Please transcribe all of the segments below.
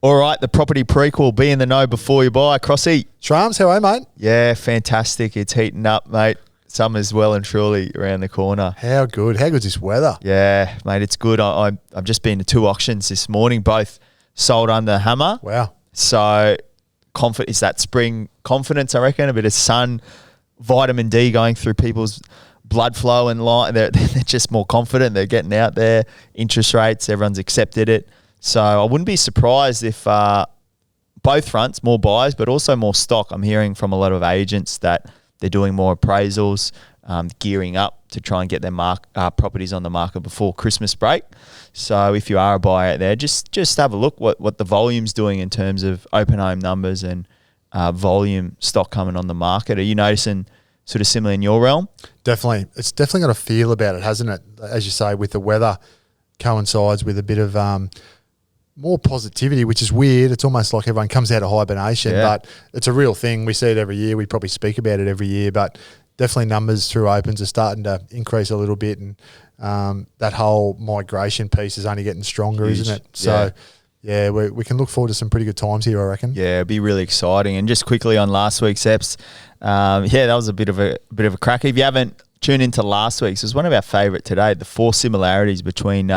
All right, the property prequel, be in the know before you buy. Crossy. Shrams, how are you, mate? Yeah, fantastic. It's heating up, mate. Summer's well and truly around the corner. How good? How good's this weather? Yeah, mate, it's good. I've just been to 2 auctions this morning, both sold under hammer. Wow. So it's that spring confidence, I reckon, a bit of sun, vitamin D going through people's blood flow and light. They're just more confident. They're getting out there. Interest rates, everyone's accepted it. So I wouldn't be surprised if both fronts, more buyers, but also more stock. I'm hearing from a lot of agents that they're doing more appraisals, gearing up to try and get their properties on the market before Christmas break. So if you are a buyer out there, just have a look what the volume's doing in terms of open home numbers and volume stock coming on the market. Are you noticing sort of similar in your realm? Definitely. It's definitely got a feel about it, hasn't it? As you say, with the weather coincides with a bit of more positivity, which is weird. It's almost like everyone comes out of hibernation, but it's a real thing. We see it every year. We probably speak about it every year, but definitely numbers through opens are starting to increase a little bit, and that whole migration piece is only getting stronger, isn't it? So, yeah, we can look forward to some pretty good times here, I reckon. Yeah, it'd be really exciting. And just quickly on last week's eps, that was a bit of a cracker. If you haven't tuned into last week's, it was one of our favourite today, the 4 similarities between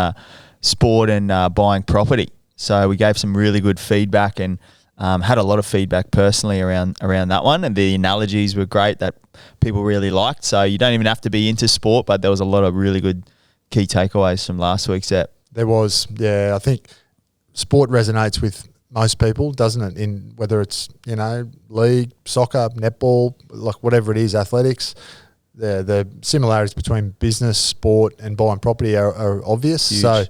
sport and buying property. So we gave some really good feedback and had a lot of feedback personally around that one. And the analogies were great that people really liked. So you don't even have to be into sport, but there was a lot of really good key takeaways from last week's ep. There was, I think sport resonates with most people, doesn't it? In whether it's, league, soccer, netball, like whatever it is, athletics. The similarities between business, sport and buying property are obvious. Huge. So,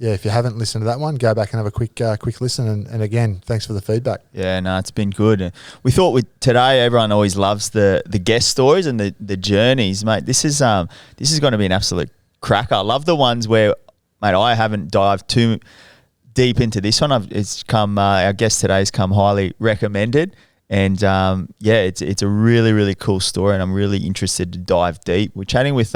if you haven't listened to that one, go back and have a quick listen. And again, thanks for the feedback. Yeah, no, it's been good. We thought today everyone always loves the guest stories and the journeys, mate. This is going to be an absolute cracker. I love the ones where, mate, I haven't dived too deep into this one. Our guest today's come highly recommended. And it's a really, really cool story, and I'm really interested to dive deep. We're chatting with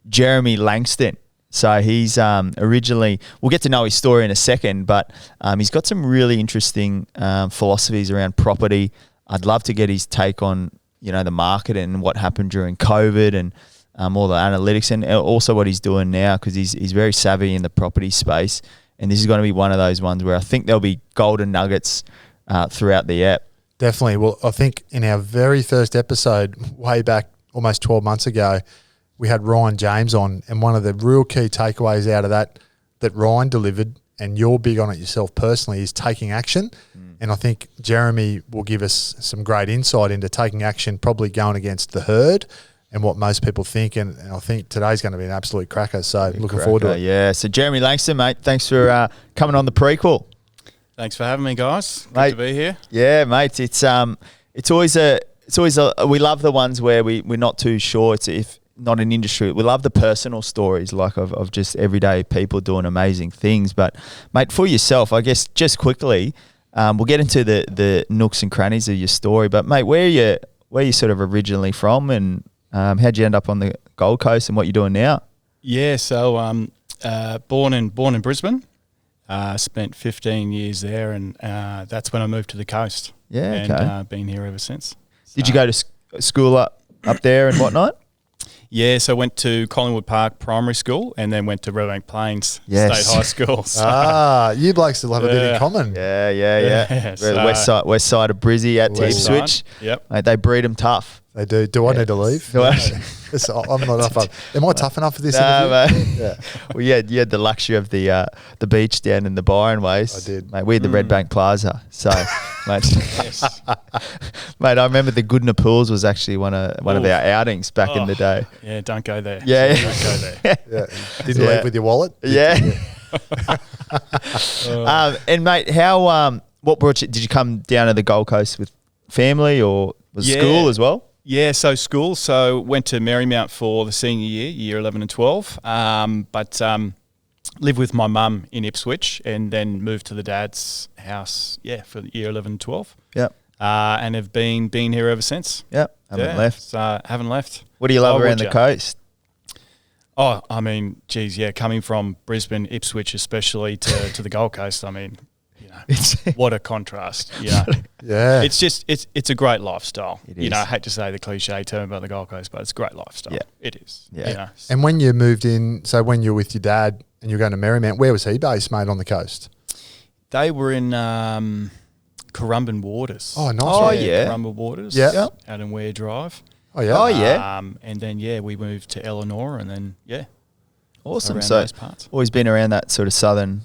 Jeremy Langston. So he's originally, we'll get to know his story in a second, but he's got some really interesting philosophies around property. I'd love to get his take on, the market and what happened during COVID and all the analytics, and also what he's doing now, because he's very savvy in the property space. And this is going to be one of those ones where I think there'll be golden nuggets throughout the app. Definitely. Well, I think in our very first episode, way back almost 12 months ago, we had Ryan James on, and one of the real key takeaways out of that Ryan delivered, and you're big on it yourself personally, is taking action. And I think Jeremy will give us some great insight into taking action, probably going against the herd and what most people think. And I think today's going to be an absolute cracker. So looking forward to it. Yeah. So Jeremy Langston, mate, thanks for coming on the prequel. Thanks for having me, guys. Good to be here. Yeah, mate. It's always we love the ones where we're not too sure. It's if not an industry. We love the personal stories, like of just everyday people doing amazing things. But mate, for yourself, I guess just quickly, we'll get into the nooks and crannies of your story. But mate, where you sort of originally from, and how'd you end up on the Gold Coast, and what you're doing now? Yeah, so born in Brisbane. Spent 15 years there, and that's when I moved to the coast. Yeah, and been here ever since. Did you go to school up there and whatnot? Yeah, so I went to Collingwood Park Primary School and then went to Riverbank Plains State High School. So. You blokes still have a bit in common. Yeah. So, west side of Brizzy at Ipswich. Yep. Mate, they breed them tough. They do. Do I need to leave? I'm not enough. Am I tough enough for this interview? Mate. Yeah. Well, you had the luxury of the beach down in the Byron Ways. I did. Mate, we had the Red Bank Plaza. So, mate, mate, I remember the Goodna Pools was actually one of our outings back in the day. Yeah, don't go there. Yeah. Don't go there. Yeah. Did you leave with your wallet? Yeah. And mate, how what brought you? Did you come down to the Gold Coast with family, or was school as well? Yeah, so school. So went to Marymount for the senior year 11 and 12. But lived with my mum in Ipswich, and then moved to the dad's house. Yeah, for year 11 and 12. Yep. And have been here ever since. Yep. Haven't left. So haven't left. What do you love around the coast? Oh, I mean, geez, yeah, coming from Brisbane, Ipswich, especially to the Gold Coast. I mean, what a contrast. You know, Yeah. it's a great lifestyle. It You know, is. I hate to say the cliche term about the Gold Coast, but it's a great lifestyle. Yeah. It is. Yeah. You know. And when you moved in, so when you were with your dad and you're going to Marymount, where was he based, mate, on the coast? They were in Currumbin Waters. Oh, nice. Oh, one. yeah. Currumbin Waters. Yeah. Out in Ware Drive. Oh, yeah. Oh, yeah. And then we moved to Eleanor, and then Awesome. around So those parts. always been around that sort of southern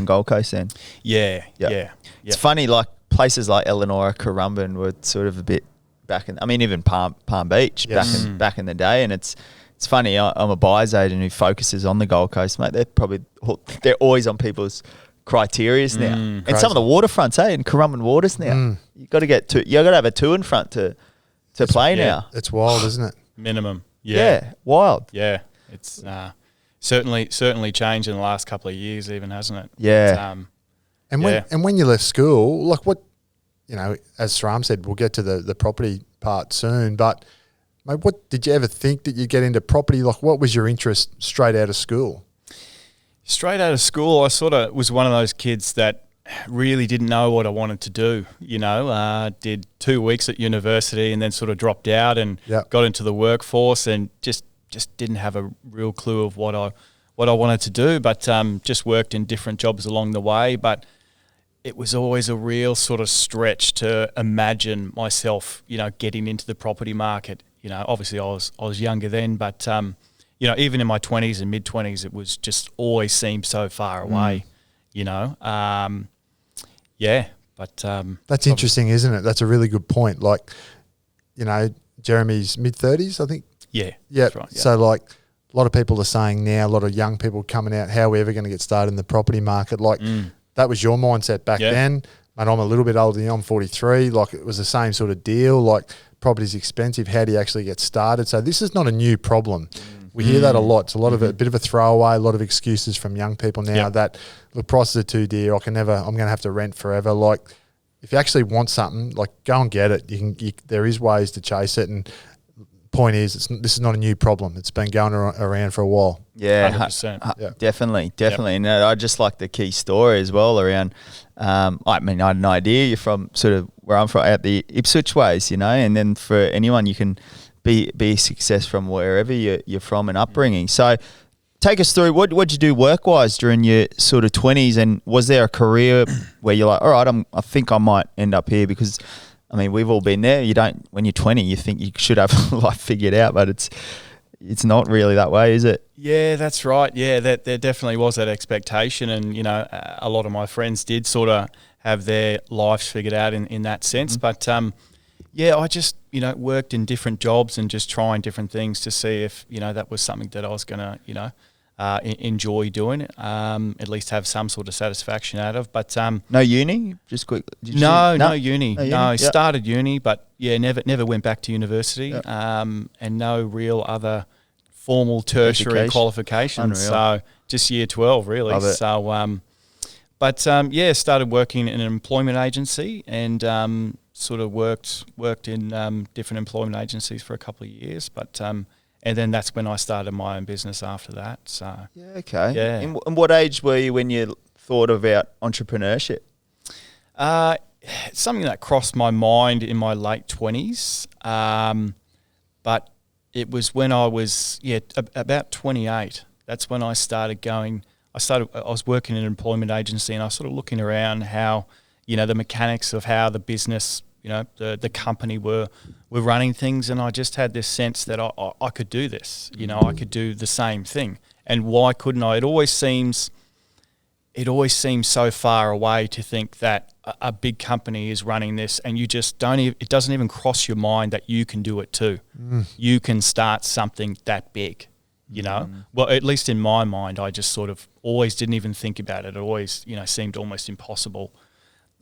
Gold Coast then. Yeah. Yeah. Yeah. It's funny, like places like Eleanor, Currumbin were sort of a bit back in. I mean, even Palm Beach Yes. back in the day, and it's funny. I'm a buyer's agent who focuses on the Gold Coast, mate. They're always on people's criterias now, and Crazy. some of the waterfronts, in Currumbin Waters now. You got to get you got to have a two in front to play now. It's wild, isn't it? Minimum. Yeah, wild. Yeah. It's certainly changed in the last couple of years, even, hasn't it? Yeah. It's, And when you left school, like what, you know, as Sram said, we'll get to the property part soon, but mate, what did you ever think that you'd get into property? Like what was your interest straight out of school? straight out of school, I sort of was one of those kids that really didn't know what I wanted to do. You know, did 2 weeks at university and then sort of dropped out and got into the workforce and just didn't have a real clue of what I wanted to do. But just worked in different jobs along the way. But it was always a real sort of stretch to imagine myself, you know, getting into the property market. You know, obviously I was younger then, but you know, even in my 20s and mid-20s, it was just always seemed so far away. You know, but that's interesting, isn't it? That's a really good point. Like, you know, Jeremy's mid-30s, I think. Yeah, Yeah. that's right, yeah. So, like, a lot of people are saying now, a lot of young people coming out, how are we ever going to get started in the property market? Like, that was your mindset back then. Mate, I'm a little bit older than you. I'm 43. Like, it was the same sort of deal. Like, property's expensive. How do you actually get started? So this is not a new problem. We hear that a lot. It's a lot of a bit of a throwaway, a lot of excuses from young people now that the prices are too dear. I'm going to have to rent forever. Like, if you actually want something, like, go and get it. There is ways to chase it. And point is, this is not a new problem. It's been going around for a while. Yeah, 100%. Definitely. And I just like the key story as well around. I mean, I had an idea. You're from sort of where I'm from, out the Ipswich ways, you know, and then for anyone, you can be a success from wherever you're from and upbringing. So take us through, what'd you do work-wise during your sort of 20s, and was there a career where you're like, all right, I think I might end up here? Because, I mean, we've all been there. You don't, when you're 20, you think you should have life figured out, but it's not really that way, is it? Yeah, that's right. Yeah, there definitely was that expectation, and you know, a lot of my friends did sort of have their lives figured out in that sense. But yeah, I just, you know, worked in different jobs and just trying different things to see if, you know, that was something that I was going to, you know, enjoy doing, at least have some sort of satisfaction out of. But no uni, just quick. No uni. No, Yep. started uni, but yeah, never went back to university. Yep. And no real other formal tertiary Education. qualifications. Unreal. So just year 12 really. Love it. So but yeah, started working in an employment agency and sort of worked in different employment agencies for a couple of years, but and then that's when I started my own business after that. So Yeah, okay. Yeah. And what age were you when you thought about entrepreneurship? it's something that crossed my mind in my late 20s, but it was when I was about 28. That's when I started going. I was working in an employment agency, and I was sort of looking around how, you know, the mechanics of how the business, you know, the company were running things, and I just had this sense that I could do this. You know, I could do the same thing, and why couldn't I? It always seems so far away to think that a big company is running this, and you just don't. It doesn't even cross your mind that you can do it too. You can start something that big. You know, well, at least in my mind, I just sort of always didn't even think about it. It always, you know, seemed almost impossible.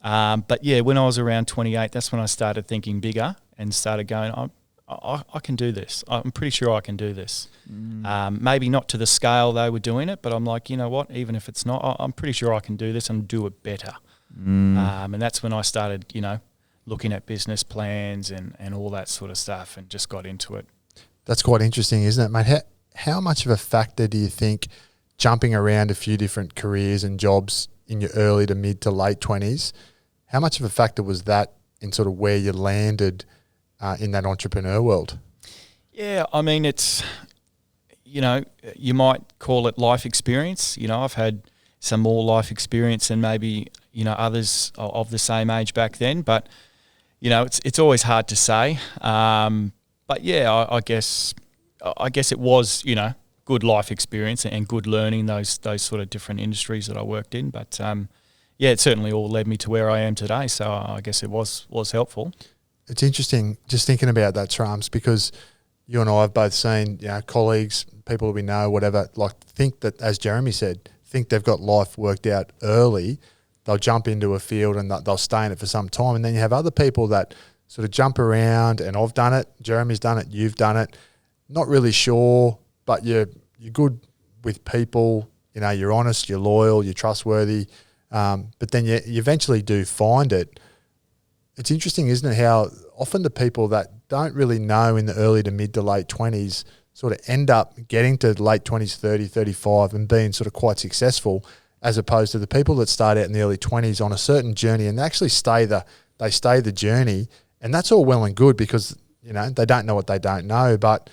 But yeah, when I was around 28, that's when I started thinking bigger and started going, I can do this. I'm pretty sure I can do this. Maybe not to the scale they were doing it, but I'm like, you know what, even if it's not, I'm pretty sure I can do this and do it better. And that's when I started, you know, looking at business plans and all that sort of stuff, and just got into it. That's quite interesting, isn't it, mate? How much of a factor do you think jumping around a few different careers and jobs in your early to mid to late 20s. How much of a factor was that in sort of where you landed in that entrepreneur world? Yeah, I mean, it's, you might call it life experience. I've had some more life experience than maybe, others of the same age back then. But, it's always hard to say. But yeah, I guess it was, good life experience and good learning those sort of different industries that I worked in. But yeah, it certainly all led me to where I am today. So I guess it was helpful. It's interesting just thinking about that, Trumps, because you and I have both seen, colleagues, people we know, whatever, like think that, as Jeremy said, think they've got life worked out early. They'll jump into a field and they'll stay in it for some time. And then you have other people that sort of jump around, and I've done it, Jeremy's done it, you've done it, not really sure, but you're good with people, you're honest, you're loyal, you're trustworthy, but then you eventually do find it. It's interesting, isn't it, how often the people that don't really know in the early to mid to late 20s sort of end up getting to late 20s, 30, 35 and being sort of quite successful, as opposed to the people that start out in the early 20s on a certain journey and they actually stay the journey. And that's all well and good because, they don't know what they don't know. But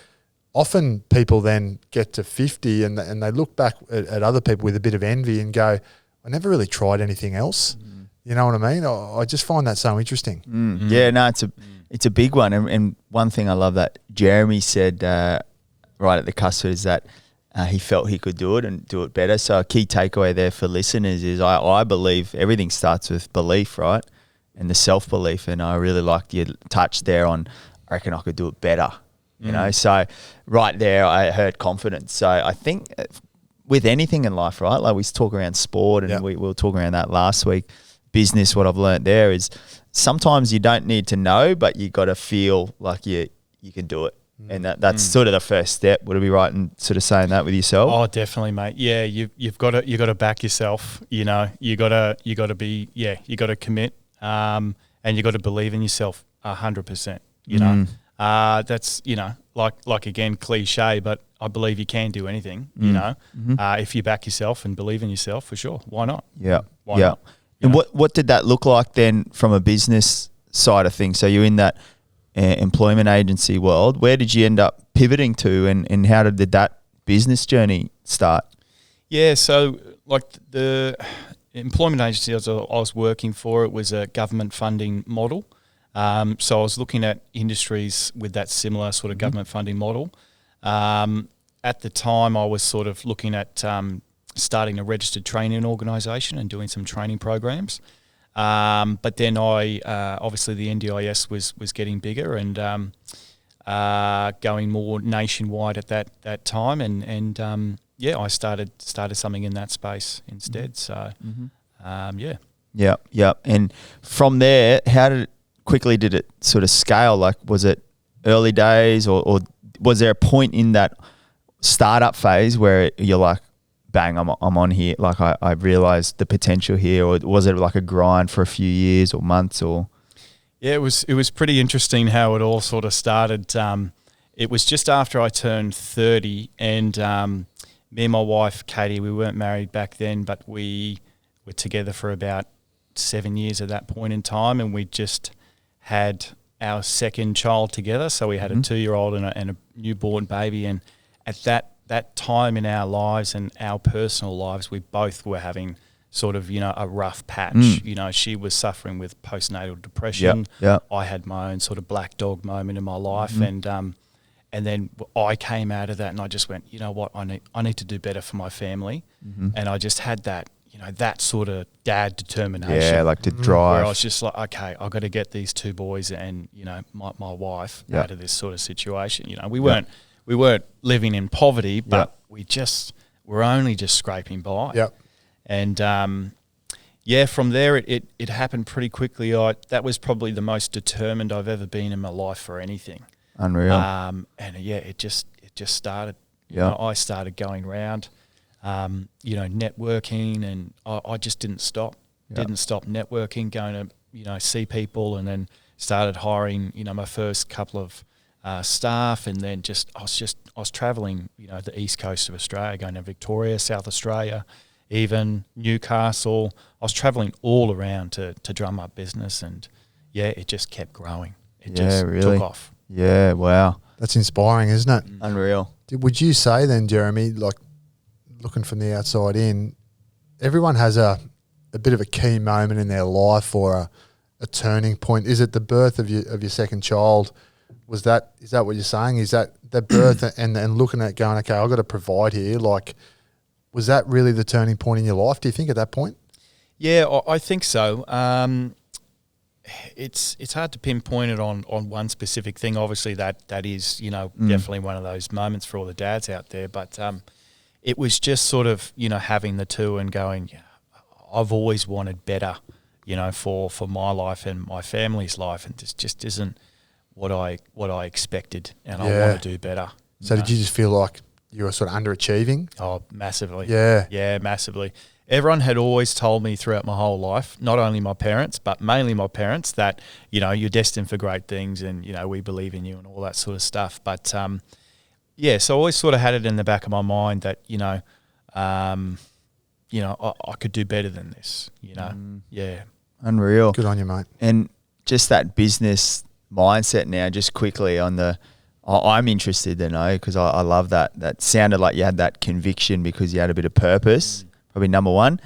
often people then get to 50 and they look back at other people with a bit of envy and go, I never really tried anything else. Mm. You know what I mean? I just find that so interesting. Mm. Mm. Yeah, no, it's a big one. And one thing I love that Jeremy said right at the cusp is that he felt he could do it and do it better. So a key takeaway there for listeners is I believe everything starts with belief, right? And the self-belief. And I really liked your touch there on, I reckon I could do it better. So right there, I heard confidence. So I think with anything in life, right, like we talk around sport and we were talking around that last week, business, what I've learned there is sometimes you don't need to know, but you got to feel like you can do it. And that's sort of the first step. Would it be right in sort of saying that with yourself? Oh, definitely, mate. Yeah, you've got to back yourself. You got to commit, and you got to believe in yourself 100%. That's like again cliche, but I believe you can do anything. If you back yourself and believe in yourself, for sure. Why not? Yeah. Why not? And what did that look like then from a business side of things? So you're in that employment agency world. Where did you end up pivoting to, and how did that business journey start? Yeah, so like the employment agency I was working for, it was a government funding model. So I was looking at industries with that similar sort of government funding model. At the time, I was sort of looking at starting a registered training organisation and doing some training programs. But then obviously the NDIS was getting bigger and going more nationwide at that time. And I started something in that space instead. So, Yeah. And from there, quickly did it sort of scale? Like, was it early days or was there a point in that startup phase where you're like, bang, I'm on here, like I realised the potential here, or was it like a grind for a few years or months or? Yeah, it was pretty interesting how it all sort of started. It was just after I turned 30 and me and my wife, Katie, we weren't married back then, but we were together for about 7 years at that point in time, and we just had our second child together. So we had a 2-year-old and a newborn baby, and at that time in our lives and our personal lives, we both were having sort of, a rough patch. She was suffering with postnatal depression. Yep. I had my own sort of black dog moment in my life. And then I came out of that and I just went, you know what, I need to do better for my family. And I just had that, that sort of dad determination. Yeah, like to drive. Where I was just like, okay, I've got to get these two boys and, my wife out of this sort of situation. We weren't living in poverty, but we're only just scraping by. Yep. And from there it happened pretty quickly. That was probably the most determined I've ever been in my life for anything. Unreal. It just started. Yeah. I started going around, networking, and I just didn't stop. Yeah. Didn't stop networking, going to see people, and then started hiring. My first couple of staff, and then I was traveling, the east coast of Australia, going to Victoria, South Australia, even Newcastle. I was travelling all around to drum up business, and it just kept growing. It just really took off. Yeah, wow. That's inspiring, isn't it? Unreal. Would you say then, Jeremy, like looking from the outside in, everyone has a bit of a key moment in their life or a turning point? Is it the birth of your second child? Is that what you're saying? Is that the birth and looking at it going, okay, I've got to provide here? Like, was that really the turning point in your life, do you think, at that point? Yeah, I think so. It's hard to pinpoint it on one specific thing. Obviously, that is, definitely one of those moments for all the dads out there. But it was just sort of, having the two and going, I've always wanted better, for my life and my family's life, and this just isn't what I expected, and I want to do better. So did you just feel like you were sort of underachieving? Oh, massively. Yeah, massively. Everyone had always told me throughout my whole life, not only my parents, but mainly my parents, that, you're destined for great things and, we believe in you and all that sort of stuff. But, so I always sort of had it in the back of my mind that, I could do better than this, Yeah. Unreal. Good on you, mate. And just that business mindset now, just quickly on I'm interested to know, because I love that. That sounded like you had that conviction because you had a bit of purpose. Probably number one.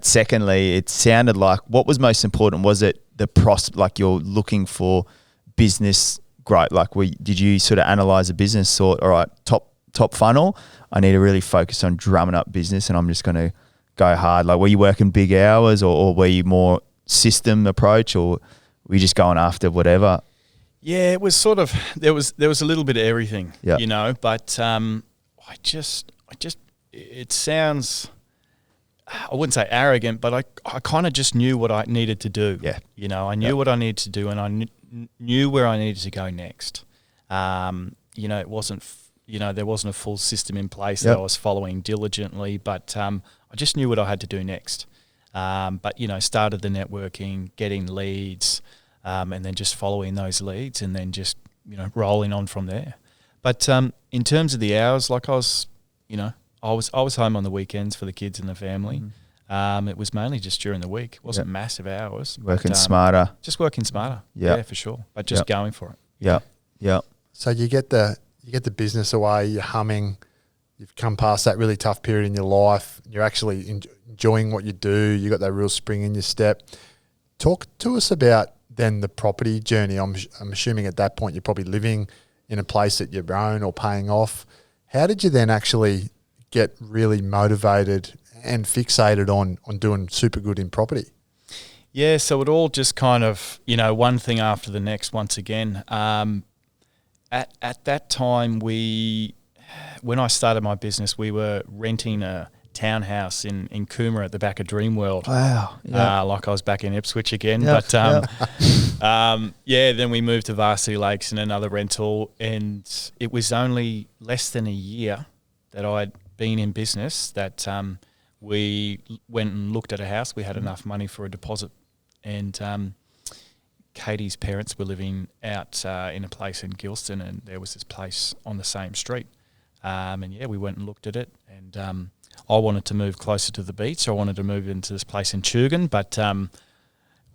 Secondly, it sounded like what was most important, was it the like you're looking for business growth? Like did you sort of analyze a business, thought, all right, top funnel, I need to really focus on drumming up business and I'm just going to go hard? Like, were you working big hours or were you more system approach, or were you just going after whatever? Yeah, it was sort of, there was a little bit of everything, but it sounds, I wouldn't say arrogant, but I kind of just knew what I needed to do. Yeah. I knew what I needed to do, and I knew where I needed to go next. It wasn't, there wasn't a full system in place that I was following diligently, but I just knew what I had to do next. But started the networking, getting leads, and then just following those leads, and then just, rolling on from there. But in terms of the hours, like I was home on the weekends for the kids and the family. It was mainly just during the week. It wasn't massive hours. Working smarter. Just working smarter. Yeah, for sure. But just going for it. Yeah. So you get the business away, you're humming, you've come past that really tough period in your life, you're actually enjoying what you do, you got that real spring in your step. Talk to us about then the property journey. I'm assuming at that point you're probably living in a place that you own or paying off. How did you then actually get really motivated and fixated on doing super good in property? Yeah, so it all just kind of, one thing after the next once again. At that time, when I started my business, we were renting a townhouse in Coomera at the back of Dreamworld. Wow. Yeah. Like I was back in Ipswich again. Yep. But then we moved to Varsity Lakes in another rental, and it was only less than a year that I'd been in business that we went and looked at a house. We had enough money for a deposit, and Katie's parents were living out in a place in Gilston, and there was this place on the same street. We went and looked at it, and I wanted to move closer to the beach. So I wanted to move into this place in Tugun, but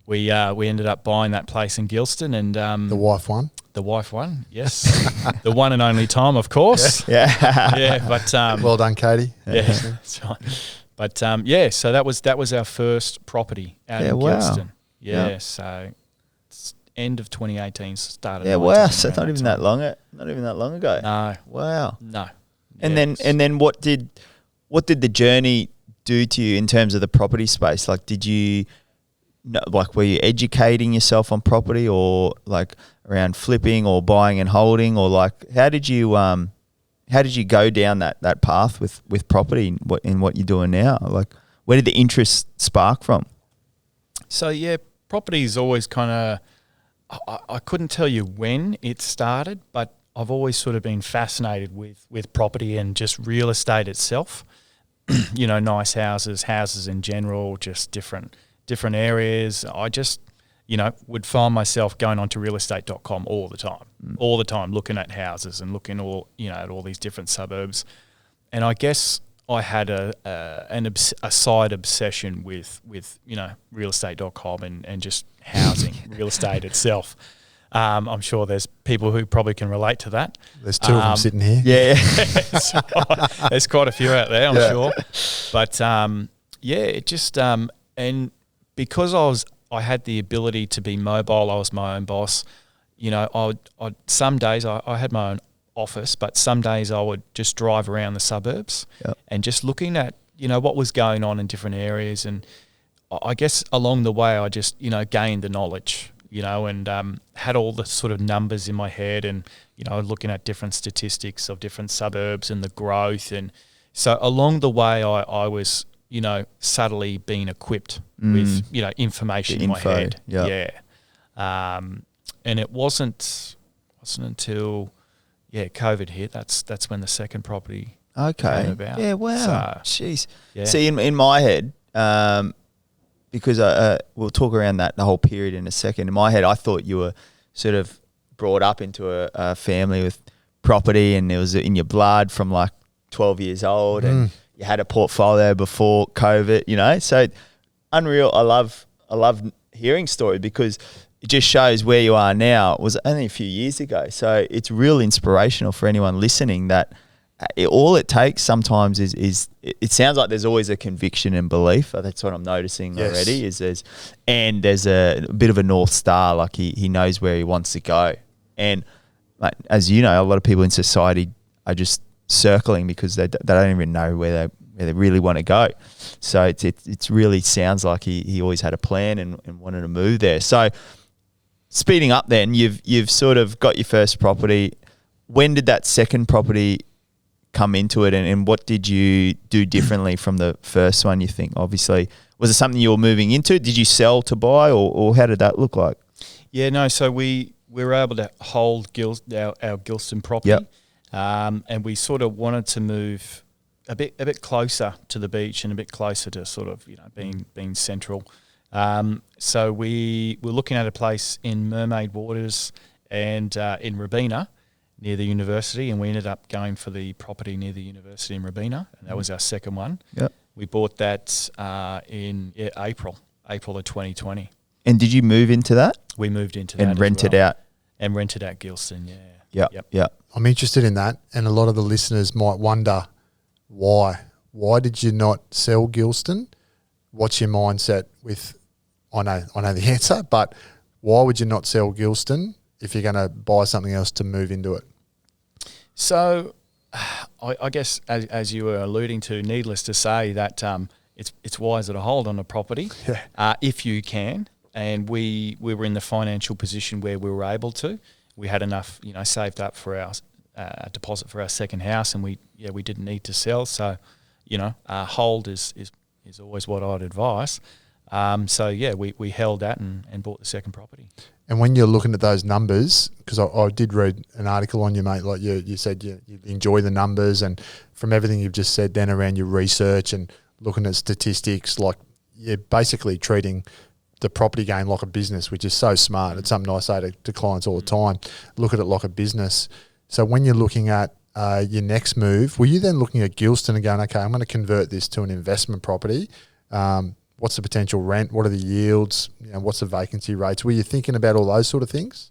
we ended up buying that place in Gilston, and the wife won. The wife won, yes. The one and only time, of course. Yeah. But well done, Katie. Yeah, that's right. But so that was our first property out in Gilston. Yeah, so it's end of 2018 started. Yeah, wow. So not even that long ago. No. Wow. No. And then what did the journey do to you in terms of the property space? Like, were you educating yourself on property, or like around flipping or buying and holding, or like how did you go down that path with property in what you're doing now? Like, where did the interest spark from? So property is always kind of, I couldn't tell you when it started, but I've always sort of been fascinated with property and just real estate itself. Nice houses in general, just different areas. I just, would find myself going onto realestate.com all the time, looking at houses and looking at all these different suburbs. And I guess I had a side obsession with realestate.com and just housing, real estate itself. I'm sure there's people who probably can relate to that. There's two of them sitting here. Yeah. So, there's quite a few out there, I'm sure. But it just and because I had the ability to be mobile, I was my own boss. Some days I had my own office, but some days I would just drive around the suburbs and just looking at what was going on in different areas, and I guess along the way I just gained the knowledge, and had all the sort of numbers in my head, and looking at different statistics of different suburbs and the growth, and so along the way I was subtly being equipped with information in my head. And it wasn't until COVID hit. That's when the second property came about. Yeah, wow. So, jeez. Yeah. See, in my head, because we'll talk around that the whole period in a second. In my head, I thought you were sort of brought up into a family with property, and it was in your blood from like 12 years old, and you had a portfolio before COVID. So unreal. I love hearing stories because it just shows where you are now. It was only a few years ago. So it's real inspirational for anyone listening that all it takes sometimes is it sounds like there's always a conviction and belief. That's what I'm noticing already there's a bit of a North Star, like he knows where he wants to go. And like, as you know, a lot of people in society are just circling because they don't even know where they really want to go. So it's really sounds like he always had a plan and wanted to move there. So speeding up then, you've sort of got your first property. When did that second property come into it, and what did you do differently from the first one, you think? Obviously, was it something you were moving into? Did you sell to buy, or how did that look like? Yeah, no, so we were able to hold our Gilston property, and we sort of wanted to move a bit closer to the beach and a bit closer to sort of being central. So we were looking at a place in Mermaid Waters and in Robina near the university, and we ended up going for the property near the university in Robina, and that was our second one. Yep. We bought that in April of 2020. And did you move into that? We moved into that and rented out. And rented out Gilston, yeah. Yep. I'm interested in that, and a lot of the listeners might wonder why. Why did you not sell Gilston? What's your mindset with? I know the answer, but why would you not sell Gilston if you're going to buy something else to move into it? So, I guess as you were alluding to, needless to say that it's wiser to hold on a property if you can. And we were in the financial position where we were able to. We had enough, saved up for our deposit for our second house, and we didn't need to sell. So, hold is always what I'd advise. We held that and bought the second property. And when you're looking at those numbers, because I did read an article on you, mate, like you said you enjoy the numbers, and from everything you've just said then around your research and looking at statistics, like you're basically treating the property game like a business, which is so smart. It's something I say to clients all the time. Look at it like a business. So when you're looking at your next move, were you then looking at Gilston and going, okay, I'm going to convert this to an investment property? What's the potential rent? What are the yields? What's the vacancy rates? Were you thinking about all those sort of things?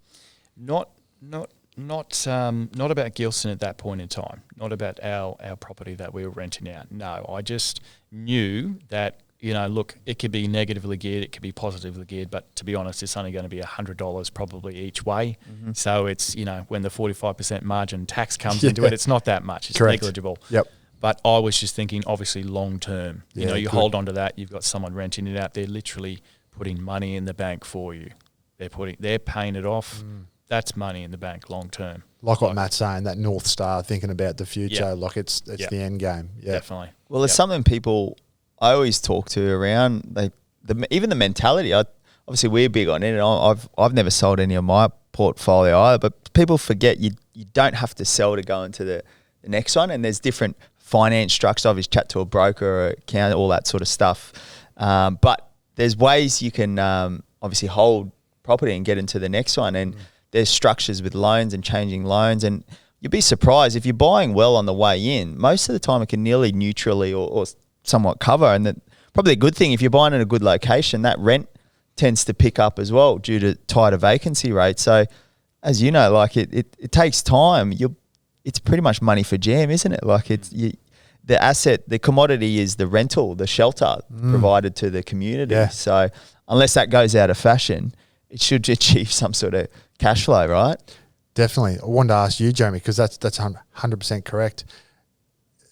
Not about Gilston at that point in time. Not about our property that we were renting out. No, I just knew that look, it could be negatively geared, it could be positively geared, but to be honest, it's only going to be $100 probably each way. Mm-hmm. So it's when the 45% margin tax comes into it, it's not that much. It's Correct. Negligible. Yep. But I was just thinking, obviously, long term. You good. hold on to that. You've got someone renting it out. They're literally putting money in the bank for you. They're paying it off. That's money in the bank long term. Like what Matt's saying, that North Star, thinking about the future, like it's the end game. Yeah, definitely. Well, it's something people I always talk to around even the mentality. Obviously, we're big on it, and I've never sold any of my portfolio either. But people forget you don't have to sell to go into the next one, and there's different finance structures. Obviously, chat to a broker or account, all that sort of stuff. But there's ways you can obviously hold property and get into the next one, and there's structures with loans and changing loans. And you'd be surprised if you're buying well on the way in. Most of the time, it can nearly neutrally or somewhat cover, and that probably a good thing if you're buying in a good location. That rent tends to pick up as well due to tighter vacancy rates. So, as you know, like it takes time. It's pretty much money for jam, isn't it? Like the asset, the commodity is the rental, the shelter provided to the community. Yeah. So unless that goes out of fashion, it should achieve some sort of cash flow, right? Definitely. I wanted to ask you, Jeremy, because that's 100% correct.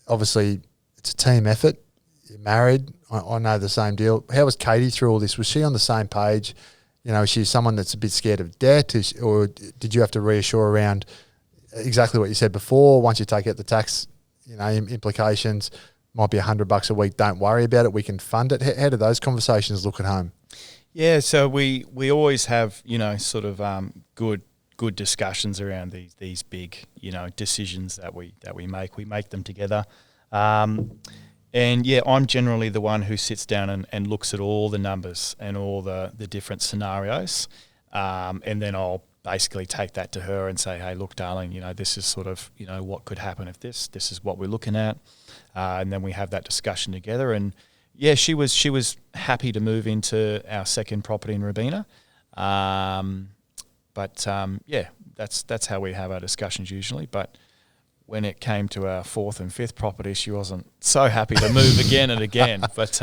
Obviously, it's a team effort. You're married. I know the same deal. How was Katie through all this? Was she on the same page? You know, is she someone that's a bit scared of debt, or did you have to reassure around exactly what you said before? Once you take out the tax, implications, might be $100 a week. Don't worry about it. We can fund it. How do those conversations look at home? Yeah, so we always have sort of good discussions around these big decisions that we make. We make them together, and yeah, I'm generally the one who sits down and looks at all the numbers and all the different scenarios, and then I'll basically take that to her and say, hey, look, darling, this is sort of, what could happen if this is what we're looking at. And then we have that discussion together. And yeah, she was happy to move into our second property in Robina. But yeah, that's how we have our discussions usually. But when it came to our fourth and fifth property, she wasn't so happy to move again and again. But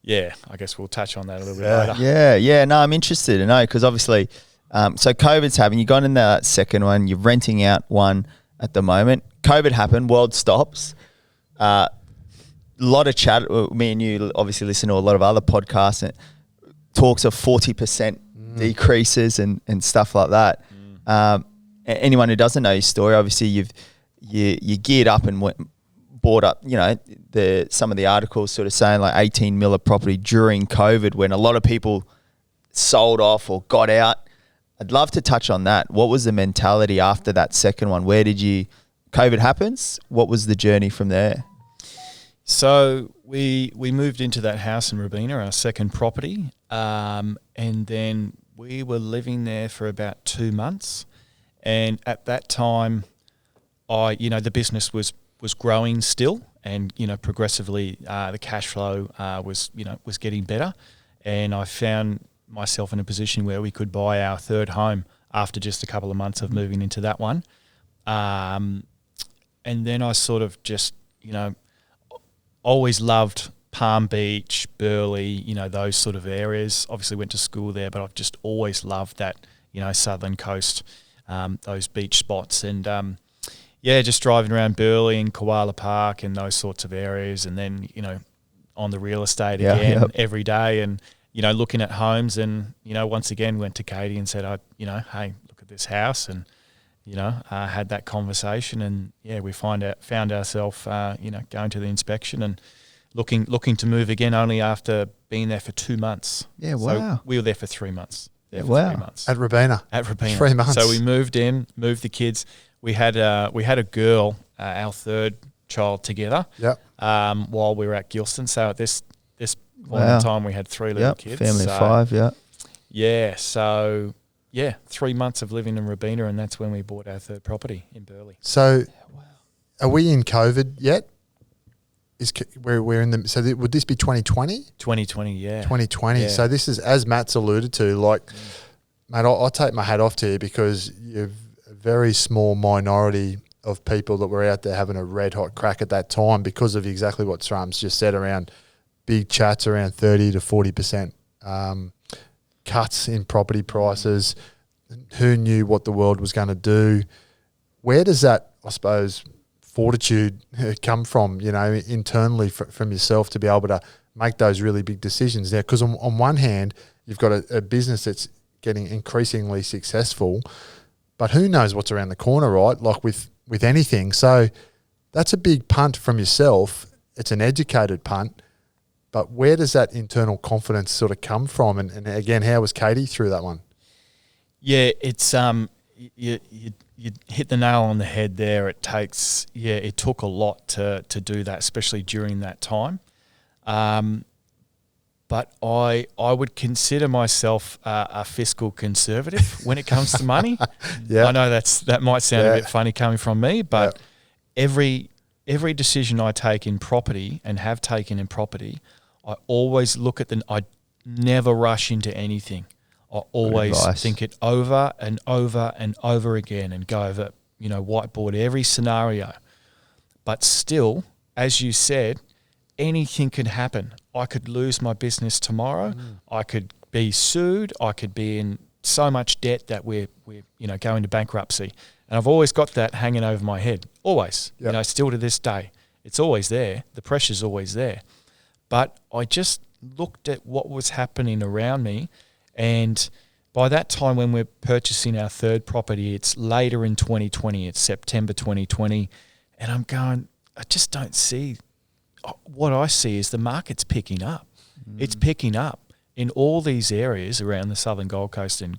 yeah, I guess we'll touch on that a little bit later. Yeah. No, I'm interested to know because obviously, so COVID's happened. You got in that second one. You're renting out one at the moment. COVID happened. World stops. A lot of chat. Me and you obviously listen to a lot of other podcasts and talks of 40% decreases and stuff like that. Anyone who doesn't know your story, obviously you geared up and bought up. Some of the articles sort of saying like 18 mil of property during COVID when a lot of people sold off or got out. I'd love to touch on that. What was the mentality after that second one? COVID happens. What was the journey from there? So we moved into that house in Robina, our second property, and then we were living there for about 2 months. And at that time, the business was growing still, and progressively the cash flow was getting better, and I found myself in a position where we could buy our third home after just a couple of months of moving into that one. And then I sort of just, always loved Palm Beach, Burleigh, those sort of areas. Obviously went to school there, but I've just always loved that, southern coast, those beach spots. And, just driving around Burleigh and Koala Park and those sorts of areas. And then, on the real estate again every day and, looking at homes and, once again went to Katie and said, hey, look at this house. And, had that conversation and, we found ourselves, going to the inspection and looking to move again only after being there for 2 months. Yeah, wow. So we were there for 3 months. 3 months. At Robina? At Robina. 3 months. So we moved the kids. We had a girl, our third child together. Yep. While we were at Gilston. So at this point in time, we had 3 little kids. Family of 5. Yeah. Yeah. So 3 months of living in Robina, and that's when we bought our third property in Burleigh. So, are we in COVID yet? We're in the. So would this be 2020? 2020, yeah. 2020. Yeah. So this is, as Matt's alluded to, mate, I'll take my hat off to you because you're a very small minority of people that were out there having a red hot crack at that time because of exactly what Srams just said around big chats around 30 to 40% cuts in property prices. Who knew what the world was going to do? Where does that, I suppose, fortitude come from, internally from yourself to be able to make those really big decisions there? Because on one hand, you've got a business that's getting increasingly successful, but who knows what's around the corner, right? Like with anything. So that's a big punt from yourself. It's an educated punt. But where does that internal confidence sort of come from? And again, how was Katie through that one? Yeah, it's you hit the nail on the head there. It took a lot to do that, especially during that time. but I would consider myself a fiscal conservative when it comes to money. I know that might sound a bit funny coming from me, but every decision I take in property and have taken in property, I always look at I never rush into anything. I always think it over and over and over again and go over, whiteboard every scenario. But still, as you said, anything can happen. I could lose my business tomorrow. I could be sued. I could be in so much debt that we're go into bankruptcy. And I've always got that hanging over my head. Always. Still to this day. It's always there. The pressure's always there. But I just looked at what was happening around me, and by that time when we're purchasing our third property, it's later in 2020, it's September 2020, and I'm going, I just don't see, what I see is the market's picking up. It's picking up in all these areas around the southern Gold Coast in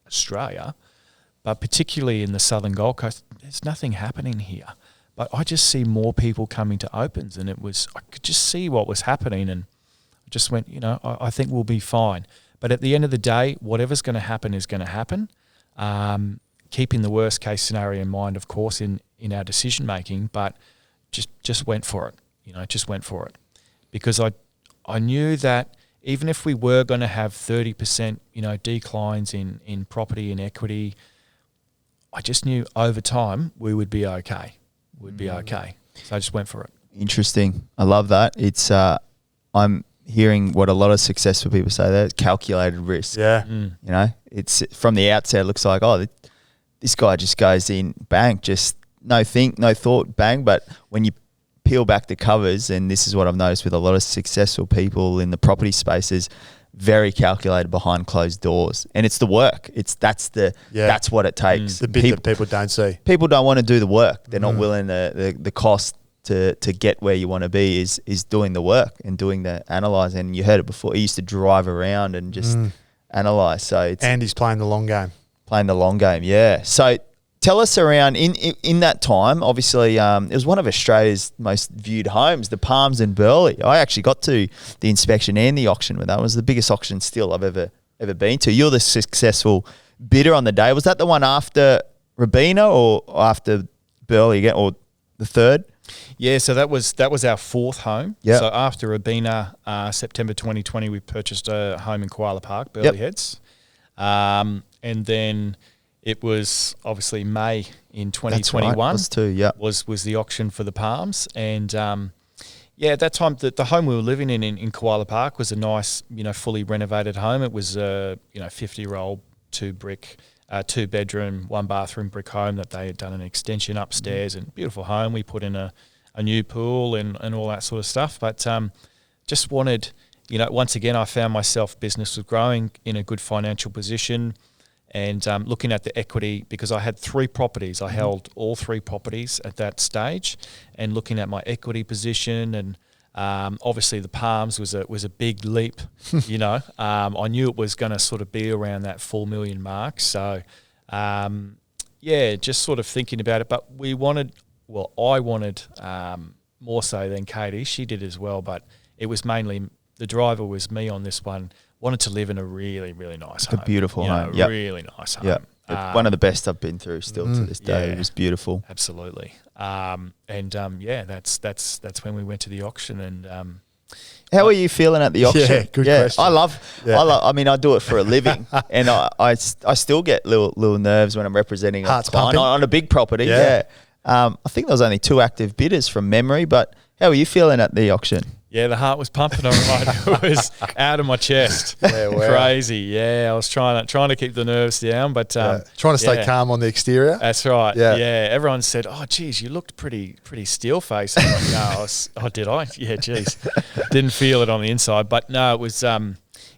Australia, but particularly in the southern Gold Coast, there's nothing happening here. But I just see more people coming to opens, and I could just see what was happening, and I just went, I think we'll be fine. But at the end of the day, whatever's going to happen is going to happen. Keeping the worst case scenario in mind, of course, in our decision making, but just went for it. Just went for it, because I knew that even if we were going to have 30%, declines in property and equity, I just knew over time we would be okay. We'd be okay. So I just went for it. Interesting. I love that. It's I'm hearing what a lot of successful people say there, calculated risk. Yeah. It's from the outset, it looks like, this guy just goes in, bang, just no thought, bang. But when you peel back the covers, and this is what I've noticed with a lot of successful people in the property spaces, very calculated behind closed doors. And it's the work. That's what it takes. The bit that people don't see. People don't want to do the work. They're not willing the cost to get where you want to be is doing the work and doing the analysing. And you heard it before. He used to drive around and just analyse. So and he's playing the long game. Playing the long game, yeah. So tell us around in that time. Obviously, it was one of Australia's most viewed homes, the Palms in Burleigh. I actually got to the inspection and the auction with that. It was the biggest auction still I've ever been to. You're the successful bidder on the day. Was that the one after Robina or after Burleigh again, or the third? Yeah, so that was our fourth home. Yep. So after Robina, September 2020, we purchased a home in Koala Park, Burleigh Heads. And then it was obviously May in 2021 was the auction for the Palms. And at that time, the home we were living in Koala Park was a nice, fully renovated home. It was a 50-year-old 2-bedroom, 1-bathroom brick home that they had done an extension upstairs, and beautiful home. We put in a new pool and all that sort of stuff. But just wanted, once again, I found myself, business was growing, in a good financial position, and looking at the equity, because I had 3 properties. I held all 3 properties at that stage, and looking at my equity position, and obviously the Palms was a big leap. I knew it was going to sort of be around that 4 million mark. So just sort of thinking about it. But I wanted more so than Katie. She did as well, but it was mainly the driver was me on this one. Wanted to live in a really, really nice home. A beautiful home. Really nice home. Yep. One of the best I've been through still to this day. Yeah, it was beautiful. Absolutely. That's when we went to the auction. And how are you feeling at the auction? Yeah, good question. I mean, I do it for a living, and I still get little nerves when I'm representing a client on a big property. Yeah. I think there was only 2 active bidders from memory, but how are you feeling at the auction? Yeah, the heart was pumping. All right, it was out of my chest. Yeah, wow. Crazy. Yeah, I was trying to keep the nerves down, but trying to stay calm on the exterior. That's right. Yeah. Everyone said, "Oh, geez, you looked pretty steel faced." I'm like, no, did I? Yeah, geez, didn't feel it on the inside, but no, it was.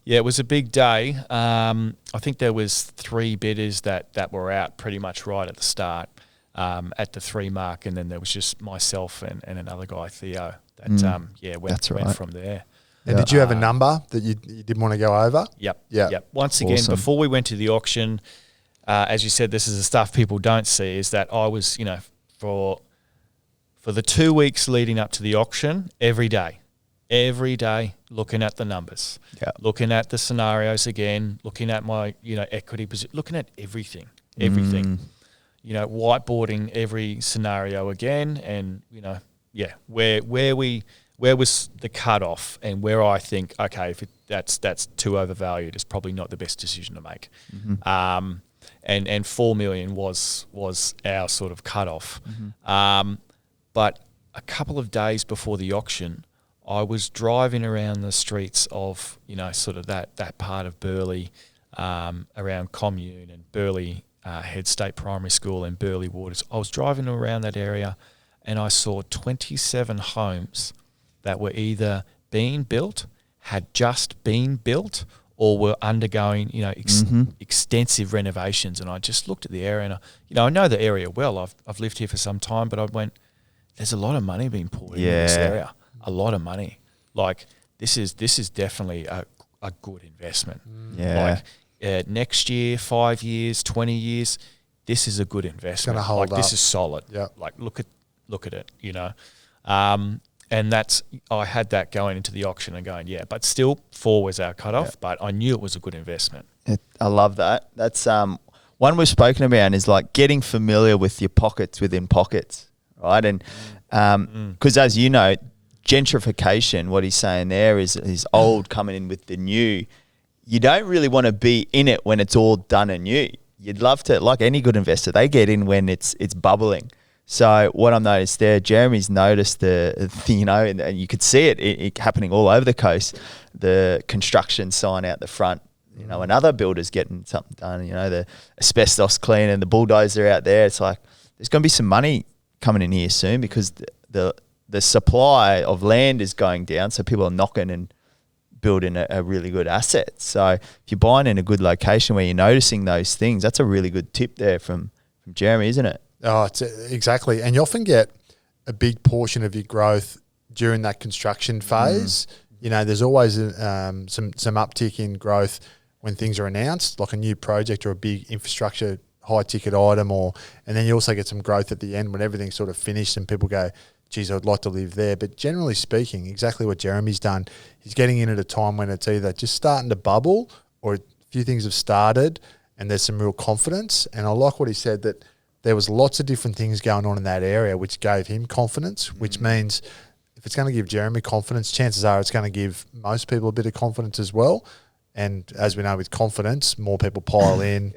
It was a big day. I think there was 3 bidders that were out pretty much right at the start, at the 3 mark, and then there was just myself and another guy, Theo. Went from there. And did you have a number that you didn't want to go over? Yep. Once again, before we went to the auction, as you said, this is the stuff people don't see, is that I was, for the 2 weeks leading up to the auction, every day every day looking at the numbers, looking at the scenarios again, looking at my, equity position, looking at everything, whiteboarding every scenario again, and where was the cutoff, and where I think, okay, if that's too overvalued, it's probably not the best decision to make. And 4 million was our sort of cutoff. But a couple of days before the auction, I was driving around the streets of, sort of that part of Burleigh, around Commune and Burleigh Head State Primary School and Burleigh Waters. I was driving around that area, and I saw 27 homes that were either being built, had just been built, or were undergoing, extensive renovations. And I just looked at the area, and I know the area well. I've lived here for some time, but I went, there's a lot of money being poured into this area. A lot of money. Like, this is definitely a good investment. Like, next year, 5 years, 20 years, this is a good investment. It's gonna hold up. This is solid. Like, look at it. And I had that going into the auction and going, but still 4 was our cutoff, but I knew it was a good investment. I love that. That's one we've spoken about is like getting familiar with your pockets within pockets, right? And because as you know, gentrification, what he's saying there is old coming in with the new. You don't really want to be in it when it's all done and new. You'd love to, like any good investor, they get in when it's bubbling. So what I've noticed there, Jeremy's noticed and you could see it happening all over the coast, the construction sign out the front, and other builders getting something done, the asbestos clean and the bulldozer out there. It's like, there's going to be some money coming in here soon because the supply of land is going down. So people are knocking and building a really good asset. So if you're buying in a good location where you're noticing those things, that's a really good tip there from Jeremy, isn't it? Oh, it's exactly. And you often get a big portion of your growth during that construction phase. There's always some uptick in growth when things are announced, like a new project or a big infrastructure high ticket item, and then you also get some growth at the end when everything's sort of finished and people go, geez, I'd like to live there. But generally speaking, exactly what Jeremy's done, he's getting in at a time when it's either just starting to bubble or a few things have started and there's some real confidence. And I like what he said, that there was lots of different things going on in that area which gave him confidence, which means if it's going to give Jeremy confidence, chances are it's going to give most people a bit of confidence as well. And as we know, with confidence, more people pile in.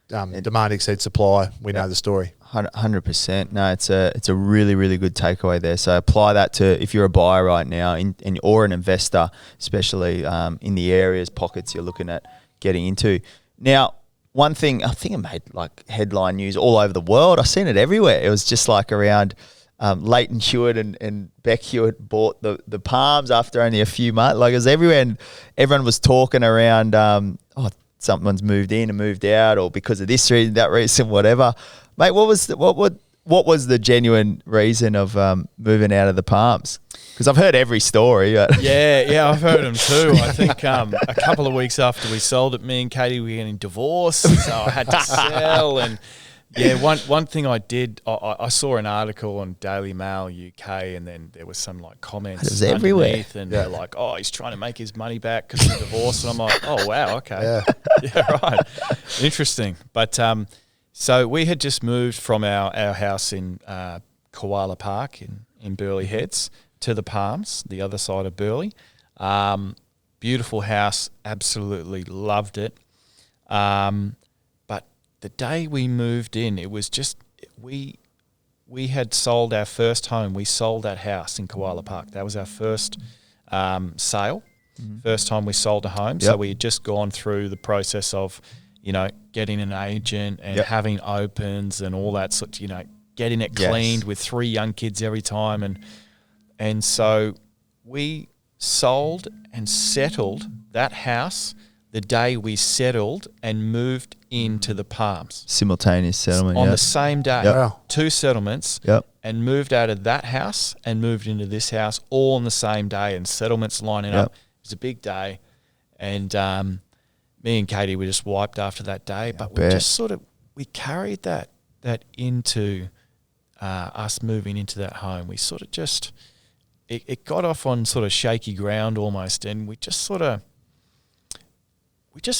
Demand exceeds supply. We know the story. 100%. No, it's a really, really good takeaway there. So apply that to if you're a buyer right now or an investor, especially in the areas, pockets you're looking at getting into. Now, one thing, I think it made like headline news all over the world. I've seen it everywhere. It was just like around Leyton Hewitt and Beck Hewitt bought the Palms after only a few months. Like it was everywhere, and everyone was talking around, someone's moved in and moved out, or because of this reason, that reason, whatever. Mate, what was the genuine reason of moving out of the Palms? Because I've heard every story. But yeah, I've heard them too. I think a couple of weeks after we sold it, me and Katie were getting divorced, so I had to sell. And yeah, one thing I did, I saw an article on Daily Mail UK, and then there was some like comments. It was everywhere, and they're like, "Oh, he's trying to make his money back because of the divorce." And I'm like, "Oh wow, okay, yeah, right, interesting." But so we had just moved from our house in Koala Park in Burleigh Heads to the Palms, the other side of Burleigh. Beautiful house, absolutely loved it. But the day we moved in, it was just we had sold our first home. We sold that house in Koala Park. That was our first sale. First time we sold a home. Yep. So we had just gone through the process of, getting an agent and having opens and all that sort, getting it cleaned with 3 young kids every time. And so we sold and settled that house the day we settled and moved into the Palms. Simultaneous settlement. On the same day. Yep. 2 settlements. Yep. And moved out of that house and moved into this house all on the same day, and settlements lining up. It was a big day. And me and Katie were just wiped after that day. But we just we carried that into us moving into that home. We sort of just... it got off on sort of shaky ground almost, and we just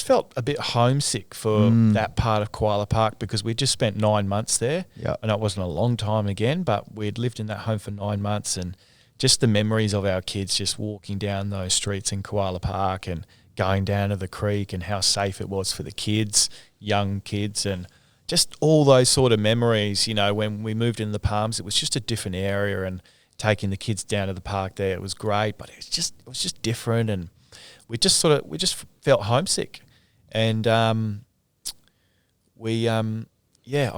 felt a bit homesick for that part of Koala Park because we just spent 9 months there. Yep. I know it wasn't a long time again, but we'd lived in that home for 9 months, and just the memories of our kids just walking down those streets in Koala Park and going down to the creek and how safe it was for the kids, young kids, and just all those sort of memories. You know, when we moved into the Palms, it was just a different area, and taking the kids down to the park there, it was great, but it was just different, and we just felt homesick. And I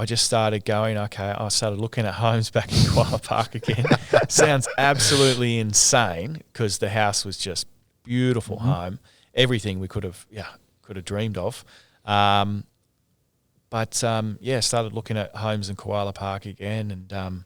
just started going, okay, I started looking at homes back in Koala Park again. Sounds absolutely insane because the house was just beautiful home, everything we could have dreamed of. Started looking at homes in Koala Park again, and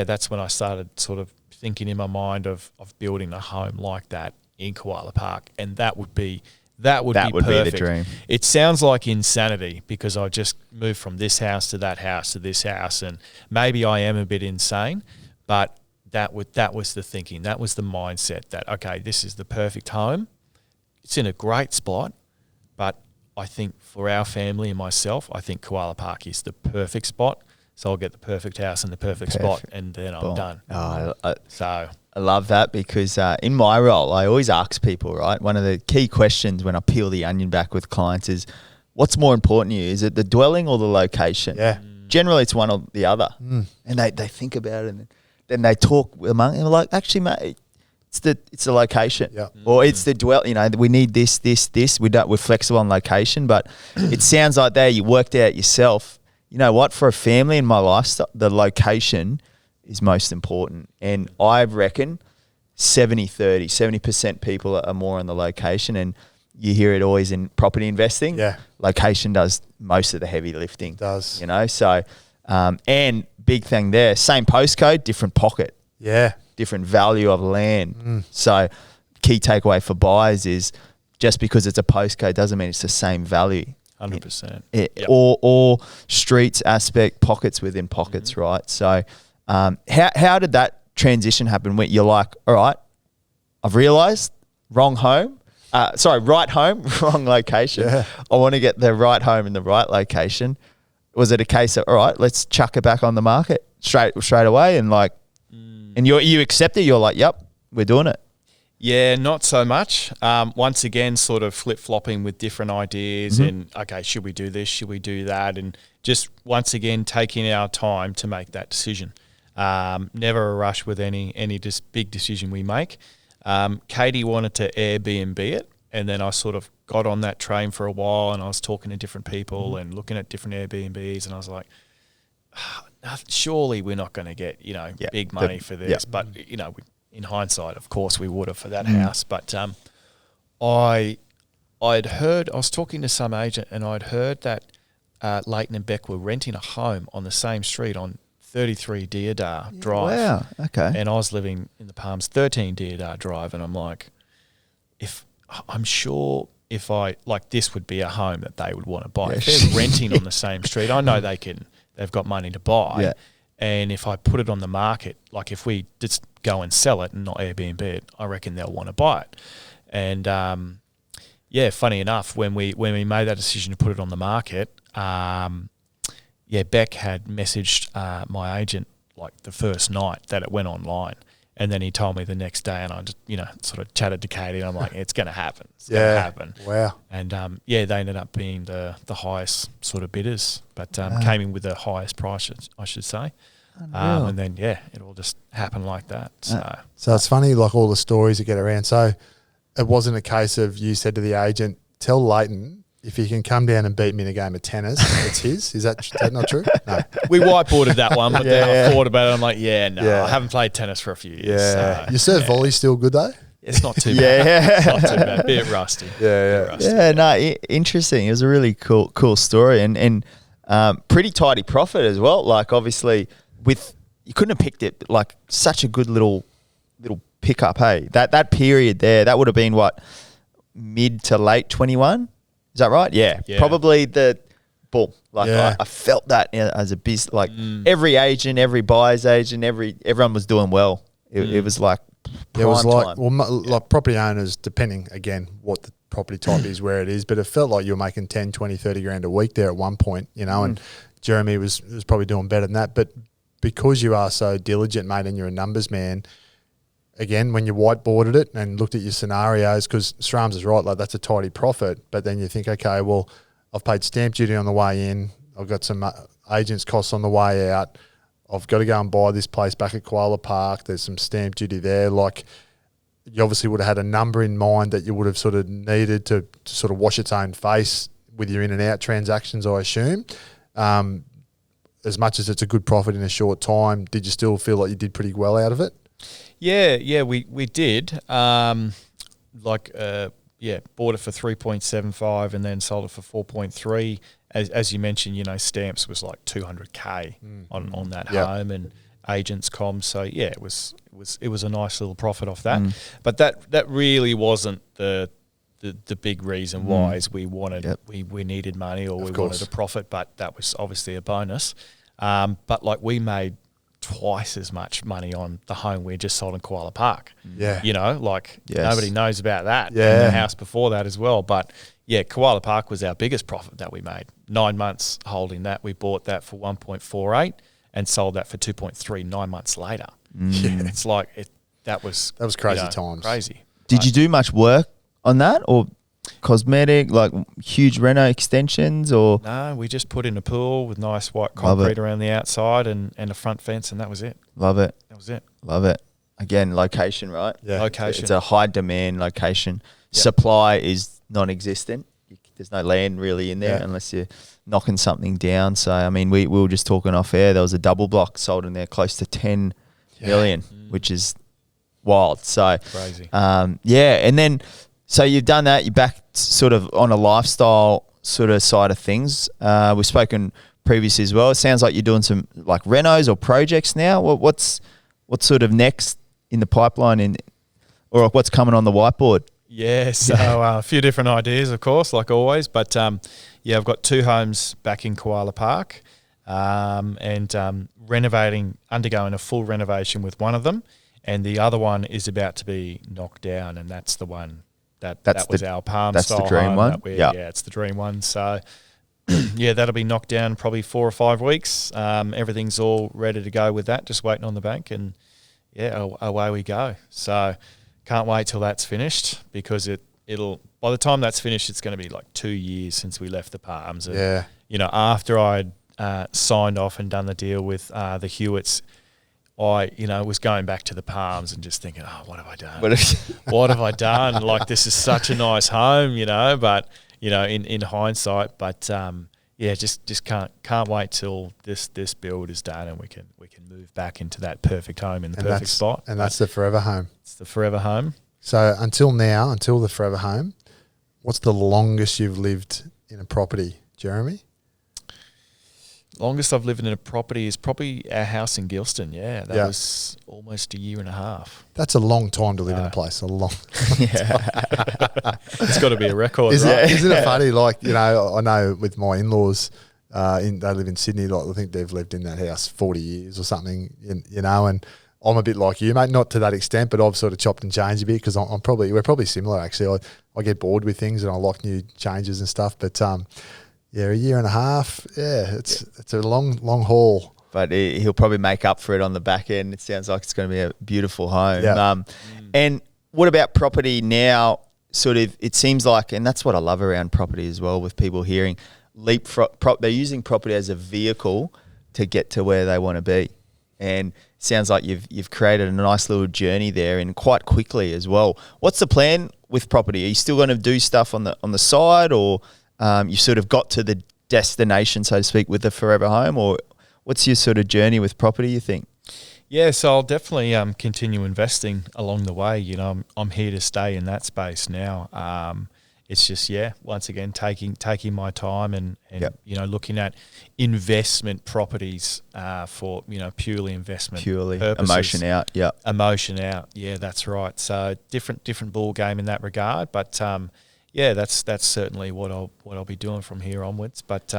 that's when I started sort of thinking in my mind of building a home like that in Koala Park, and that would be perfect. Be the dream. It sounds like insanity because I just moved from this house to that house to this house, and maybe I am a bit insane, but that was the thinking, that was the mindset that, okay, this is the perfect home. It's in a great spot, but I think for our family and myself, I think Koala Park is the perfect spot. So I'll get the perfect house in the perfect spot, and then I'm done. Oh, I love that because in my role, I always ask people, right? One of the key questions when I peel the onion back with clients is, what's more important to you? Is it the dwelling or the location? Yeah. Generally, it's one or the other. And they think about it, and then they talk among them like, actually, mate, it's the location, or it's the dwell. You know, we need this. We're flexible on location, but it sounds like you worked out yourself. You know what? For a family in my lifestyle, the location is most important. And I reckon 70-30, 70% people are more on the location. And you hear it always in property investing. Yeah. Location does most of the heavy lifting. It does. You know, so, and big thing there, same postcode, different pocket. Yeah. Different value of land. So key takeaway for buyers is just because it's a postcode doesn't mean it's the same value. 100%. Or streets aspect, pockets within pockets, right? So how did that transition happen when you're like, all right, I've realised right home, wrong location. Yeah. I want to get the right home in the right location. Was it a case of, all right, let's chuck it back on the market straight away and like, and you accept it, you're like, yep, we're doing it. Yeah, not so much. Once again, sort of flip-flopping with different ideas and, okay, should we do this? Should we do that? And just once again, taking our time to make that decision. Never a rush with any big decision we make. Katie wanted to Airbnb it, and then I sort of got on that train for a while, and I was talking to different people and looking at different Airbnbs, and I was like, surely we're not going to get, big money for this. But, in hindsight, of course, we would have for that house. But I was talking to some agent, and I'd heard that Leyton and Beck were renting a home on the same street on 33 Deodar Drive. Wow, okay. And I was living in the Palms, 13 Deodar Drive, and I'm like, this would be a home that they would want to buy. If they're renting on the same street, I know they've got money to buy. Yeah. And if I put it on the market, like if we just go and sell it and not Airbnb it, I reckon they'll want to buy it. And funny enough, when we made that decision to put it on the market, Beck had messaged my agent like the first night that it went online. And then he told me the next day, and I just, sort of chatted to Katie, and I'm like, it's going to happen. It's going to happen. Wow. And, they ended up being the highest sort of bidders, but came in with the highest price, I should say. And then, it all just happened like that. So it's funny, like all the stories that get around. So it wasn't a case of you said to the agent, tell Leyton, if he can come down and beat me in a game of tennis, it's his. Is that not true? No. We whiteboarded that one, but then I thought about it. I'm like, I haven't played tennis for a few years. Yeah. Your serve volley's still good though? It's not too bad. It's not too bad. Bit rusty. Interesting. It was a really cool story and pretty tidy profit as well. Like obviously you couldn't have picked it like such a good little pickup. Hey, that period there, that would have been what, mid to late 21. Is that right? Yeah. Probably the boom. Like I felt that as a business. Like every agent, every buyer's agent, everyone was doing well. It was like It was prime like, time. like property owners, depending, again, what the property type is, where it is, but it felt like you were making 10, 20, 30 grand a week there at one point, and Jeremy was probably doing better than that. But because you are so diligent, mate, and you're a numbers man, again, when you whiteboarded it and looked at your scenarios, because Strams is right, like that's a tidy profit, but then you think, okay, well, I've paid stamp duty on the way in, I've got some agents' costs on the way out, I've got to go and buy this place back at Koala Park, there's some stamp duty there, like you obviously would have had a number in mind that you would have sort of needed to sort of wash its own face with your in and out transactions, I assume. As much as it's a good profit in a short time, did you still feel like you did pretty well out of it? Yeah, we did. Bought it for 3.75 and then sold it for 4.3. As you mentioned, stamps was like 200K on that home and agents comms. So yeah, it was a nice little profit off that. But that really wasn't the big reason why is we wanted we needed money or we wanted a profit, but that was obviously a bonus. But like we made twice as much money on the home we just sold in Koala Park. Yeah. Nobody knows about that. Yeah. And the house before that as well. But yeah, Koala Park was our biggest profit that we made. 9 months holding that. We bought that for 1.48 and sold that for 2.3 9 months later. Yeah. It's like that was crazy times. Crazy. Did you do much work on that or cosmetic, like huge reno extensions or? No, we just put in a pool with nice white concrete around the outside and a front fence, and that was it. Love it. That was it. Love it. Again, location, right? Yeah. Location. It's a high demand location. Yep. Supply is non-existent. There's no land really in there unless you're knocking something down. So, I mean, we were just talking off air. There was a double block sold in there close to 10 million, which is wild. So, crazy. And then, so you've done that. You're back sort of on a lifestyle sort of side of things. We've spoken previously as well. It sounds like you're doing some like renos or projects now. What's sort of next in the pipeline or what's coming on the whiteboard? Yeah, so a few different ideas, of course, like always. But, I've got 2 homes back in Koala Park and undergoing a full renovation with one of them. And the other one is about to be knocked down, and that's the one that was our Palm that's style the dream home. one? Yeah, it's the dream one. So, that'll be knocked down probably 4 or 5 weeks. Everything's all ready to go with that, just waiting on the bank. And, away we go. So can't wait till that's finished because it'll by the time that's finished, it's going to be like 2 years since we left the Palms. And, after I'd signed off and done the deal with the Hewitts, I was going back to the Palms and just thinking, oh, what have I done? What have I done? Like, this is such a nice home, but, in hindsight, but, just can't wait till this build is done and we can move back into that perfect home in the perfect spot. And that's the forever home. It's the forever home. So until the forever home, what's the longest you've lived in a property, Jeremy? Longest I've lived in a property is probably our house in Gilston. Yeah, that was almost a year and a half. That's a long time to live in a place. A long time. It's got to be a record, right? Isn't it funny? Like, I know with my in-laws, they live in Sydney. Like, I think they've lived in that house 40 years or something. And I'm a bit like you, mate. Not to that extent, but I've sort of chopped and changed a bit because we're probably similar actually. I get bored with things and I like new changes and stuff. But a year and a half. Yeah, it's a long haul. But he'll probably make up for it on the back end. It sounds like it's going to be a beautiful home. Yeah. And what about property now? Sort of, it seems like, and that's what I love around property as well, with people hearing they're using property as a vehicle to get to where they want to be. And it sounds like you've created a nice little journey there, and quite quickly as well. What's the plan with property? Are you still going to do stuff on the side, or you sort of got to the destination, so to speak, with the forever home, or what's your sort of journey with property, you think? Yeah, so I'll definitely continue investing along the way. I'm here to stay in that space now. It's just, once again, taking my time and looking at investment properties for, purely investment purposes. Emotion out, Emotion out, yeah, that's right. So different ball game in that regard, but that's certainly what I'll be doing from here onwards. But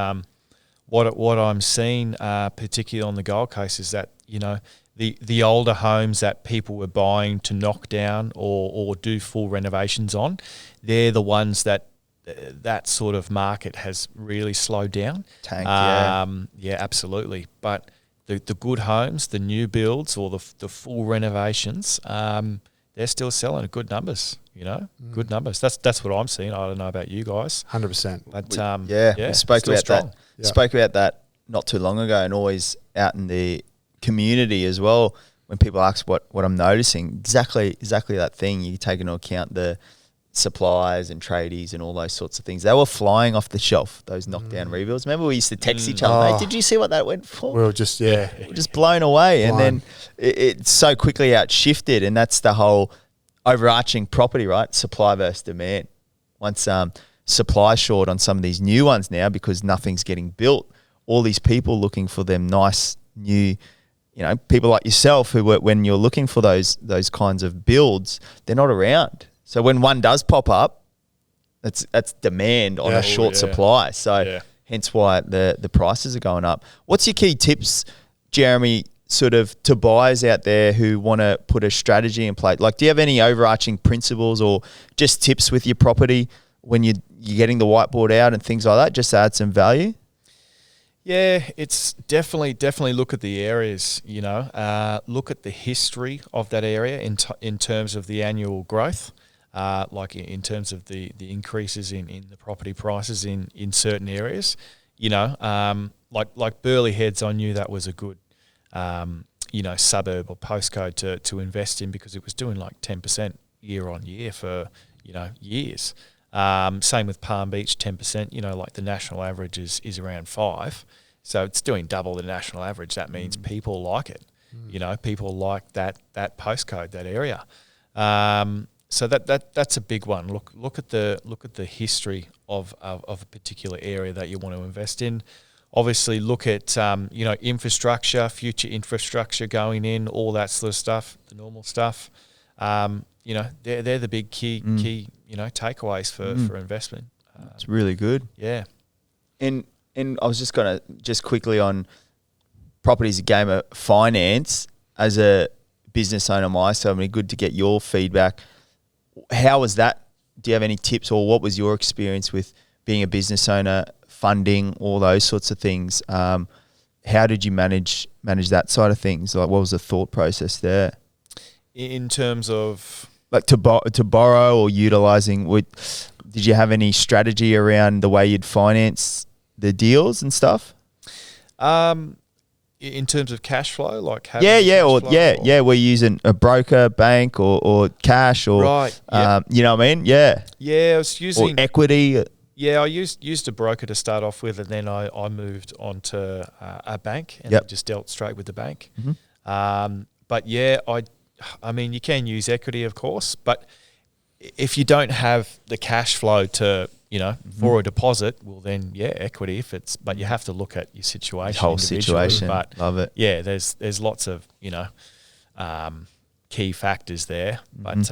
what I'm seeing, particularly on the Gold Coast, is that, you know, the older homes that people were buying to knock down or do full renovations on, they're the ones that sort of market has really slowed down. Tanked, yeah, absolutely. But the good homes, the new builds or the full renovations, they're still selling at good numbers. You know, good numbers. That's what I'm seeing. I don't know about you guys. 100%. But we spoke about strong. that. Yeah. Spoke about that not too long ago, and always out in the community as well. When people ask what I'm noticing, exactly that thing. You take into account the suppliers and tradies and all those sorts of things. They were flying off the shelf, those knockdown rebuilds. Remember we used to text each other, mate, did you see what that went for? We were just, we're just blown away. And then it's so quickly outshifted, and that's the whole overarching property, right? Supply versus demand. Once supply short on some of these new ones now because nothing's getting built, all these people looking for them nice new, you know, people like yourself who, when you're looking for those kinds of builds, they're not around. So when one does pop up, that's demand on a short supply. So hence why the prices are going up. What's your key tips, Jeremy, sort of to buyers out there who want to put a strategy in place? Like, do you have any overarching principles or just tips with your property when you're getting the whiteboard out and things like that, just to add some value? Yeah, it's definitely look at the areas, you know, look at the history of that area in terms of the annual growth. Like in terms of the increases in the property prices in certain areas, you know, like Burleigh Heads, I knew that was a good, you know, suburb or postcode to invest in because it was doing like 10% year on year for, you know, years. Same with Palm Beach, 10%, you know, like the national average is around 5%. So it's doing double the national average. That means people like it. You know, people like that postcode, that area. So that's a big one. Look at the history of a particular area that you want to invest in. Obviously, look at you know, infrastructure, future infrastructure going in, all that sort of stuff, the normal stuff. You know, they're the big key you know, takeaways for investment. It's really good. Yeah. And I was just gonna quickly on property's a game of finance. As a business owner myself, I mean, good to get your feedback. How was that? Do you have any tips, or what was your experience with being a business owner, funding, all those sorts of things? How did you manage that side of things? Like, what was the thought process there? In terms of like to borrow or utilizing, did you have any strategy around the way you'd finance the deals and stuff? In terms of cash flow, like we're using a broker, bank, or cash, or right, you know what I mean? Yeah, I was using or equity. Yeah, I used a broker to start off with, and then I moved on to a bank and just dealt straight with the bank. But yeah, I mean, you can use equity, of course, but if you don't have the cash flow to, you know, for a deposit, well then, equity but you have to look at your situation. Whole situation. But love it. Yeah, there's lots of, you know, key factors there, but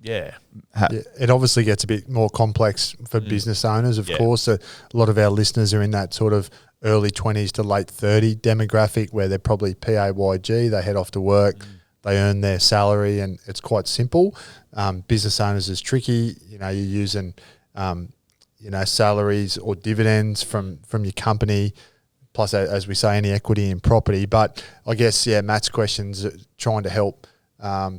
it obviously gets a bit more complex for business owners, of course. A lot of our listeners are in that sort of early 20s to late 30 demographic where they're probably PAYG, they head off to work, they earn their salary, and it's quite simple. Business owners is tricky. You know, you're using, you know, salaries or dividends from your company, plus, as we say, any equity in property. But I guess, Matt's question's trying to help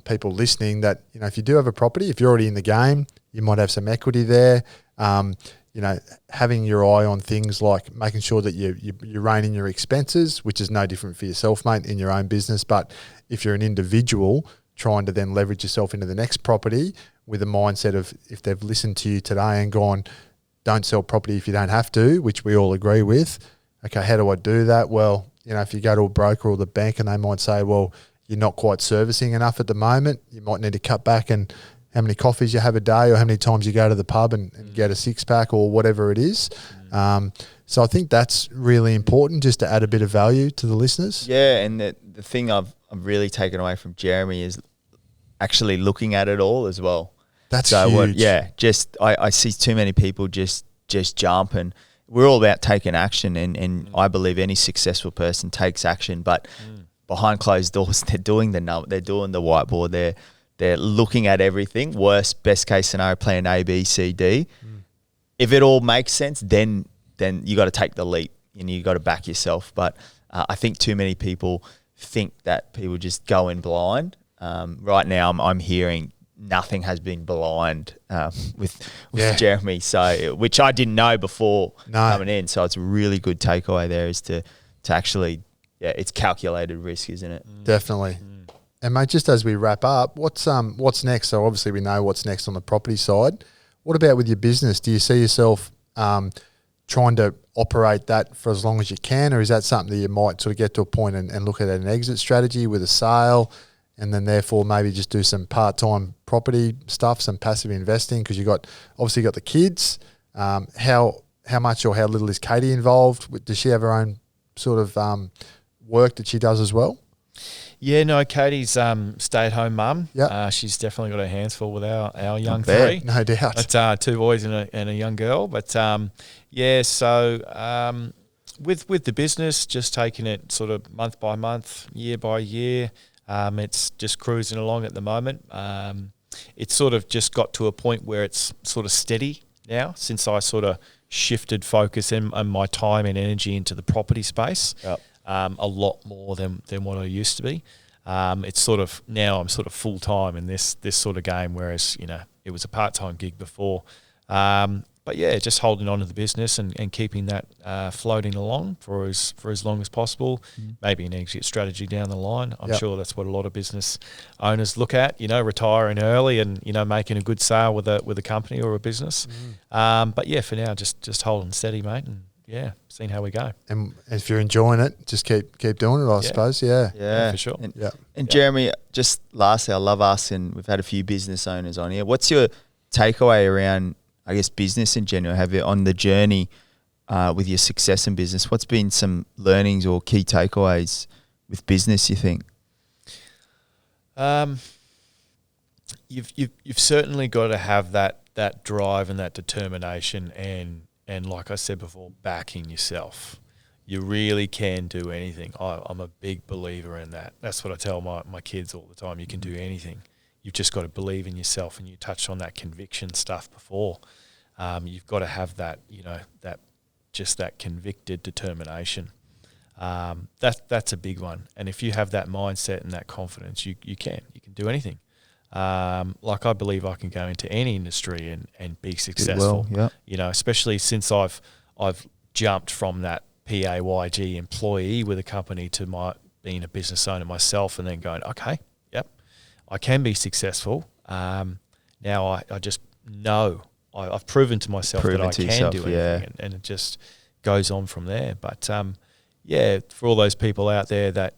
people listening that, you know, if you do have a property, if you're already in the game, you might have some equity there. You know, having your eye on things like making sure that you rein in your expenses, which is no different for yourself, mate, in your own business. But if you're an individual trying to then leverage yourself into the next property with a mindset of, if they've listened to you today and gone, don't sell property if you don't have to, which we all agree with. Okay, how do I do that? Well, you know, if you go to a broker or the bank and they might say, well, you're not quite servicing enough at the moment, you might need to cut back and how many coffees you have a day or how many times you go to the pub and get a six-pack or whatever it is. So I think that's really important, just to add a bit of value to the listeners. Yeah, and the thing I've really taken away from Jeremy is actually looking at it all as well. That's huge. I see too many people just jump and we're all about taking action, and I believe any successful person takes action, but behind closed doors, they're doing the whiteboard, they're looking at everything, best case scenario, plan A, B, C, D. If it all makes sense, then you got to take the leap and you got to back yourself. But I think too many people think that people just go in blind. Right now, I'm hearing nothing has been blind with Jeremy, so which I didn't know before coming in. So it's a really good takeaway there is to actually, it's calculated risk, isn't it? Definitely. And mate, just as we wrap up, what's next? So obviously we know what's next on the property side. What about with your business? Do you see yourself trying to operate that for as long as you can, or is that something that you might sort of get to a point and look at an exit strategy with a sale, and then therefore maybe just do some part-time property stuff, some passive investing, because you obviously got the kids. How much or how little is Katie involved? Does she have her own sort of work that she does as well? Yeah, no, Katie's stay-at-home mum. Yeah, she's definitely got her hands full with our young bet. three. No doubt. But 2 boys and a young girl. But so with the business, just taking it sort of month by month, year by year. It's just cruising along at the moment. It's sort of just got to a point where it's sort of steady now since I sort of shifted focus and my time and energy into the property space. Yep. A lot more than what I used to be. It's sort of now I'm sort of full time in this sort of game, whereas it was a part-time gig before. But yeah, just holding on to the business and keeping that floating along for as long as possible. Maybe an exit strategy down the line. I'm sure that's what a lot of business owners look at. Retiring early and making a good sale with a company or a business. But yeah, for now, just holding steady, mate, and seeing how we go. And if you're enjoying it, just keep doing it, I suppose. Yeah, for sure. And Jeremy, just lastly, I love asking. We've had a few business owners on here. What's your takeaway around, I guess, business in general? Have you on the journey with your success in business? What's been some learnings or key takeaways with business, you think? You've certainly got to have that drive and that determination and like I said before, backing yourself. You really can do anything. I'm a big believer in that. That's what I tell my kids all the time. You can do anything. You've just got to believe in yourself, and you touched on that conviction stuff before. You've got to have that, that convicted determination. That's a big one. And if you have that mindset and that confidence, you can do anything. Like I believe I can go into any industry and be successful. Especially since I've jumped from that PAYG employee with a company to being a business owner myself, and then going, okay, I can be successsul. Now I just know I've proven to myself that I can do anything, and it just goes on from there. But for all those people out there that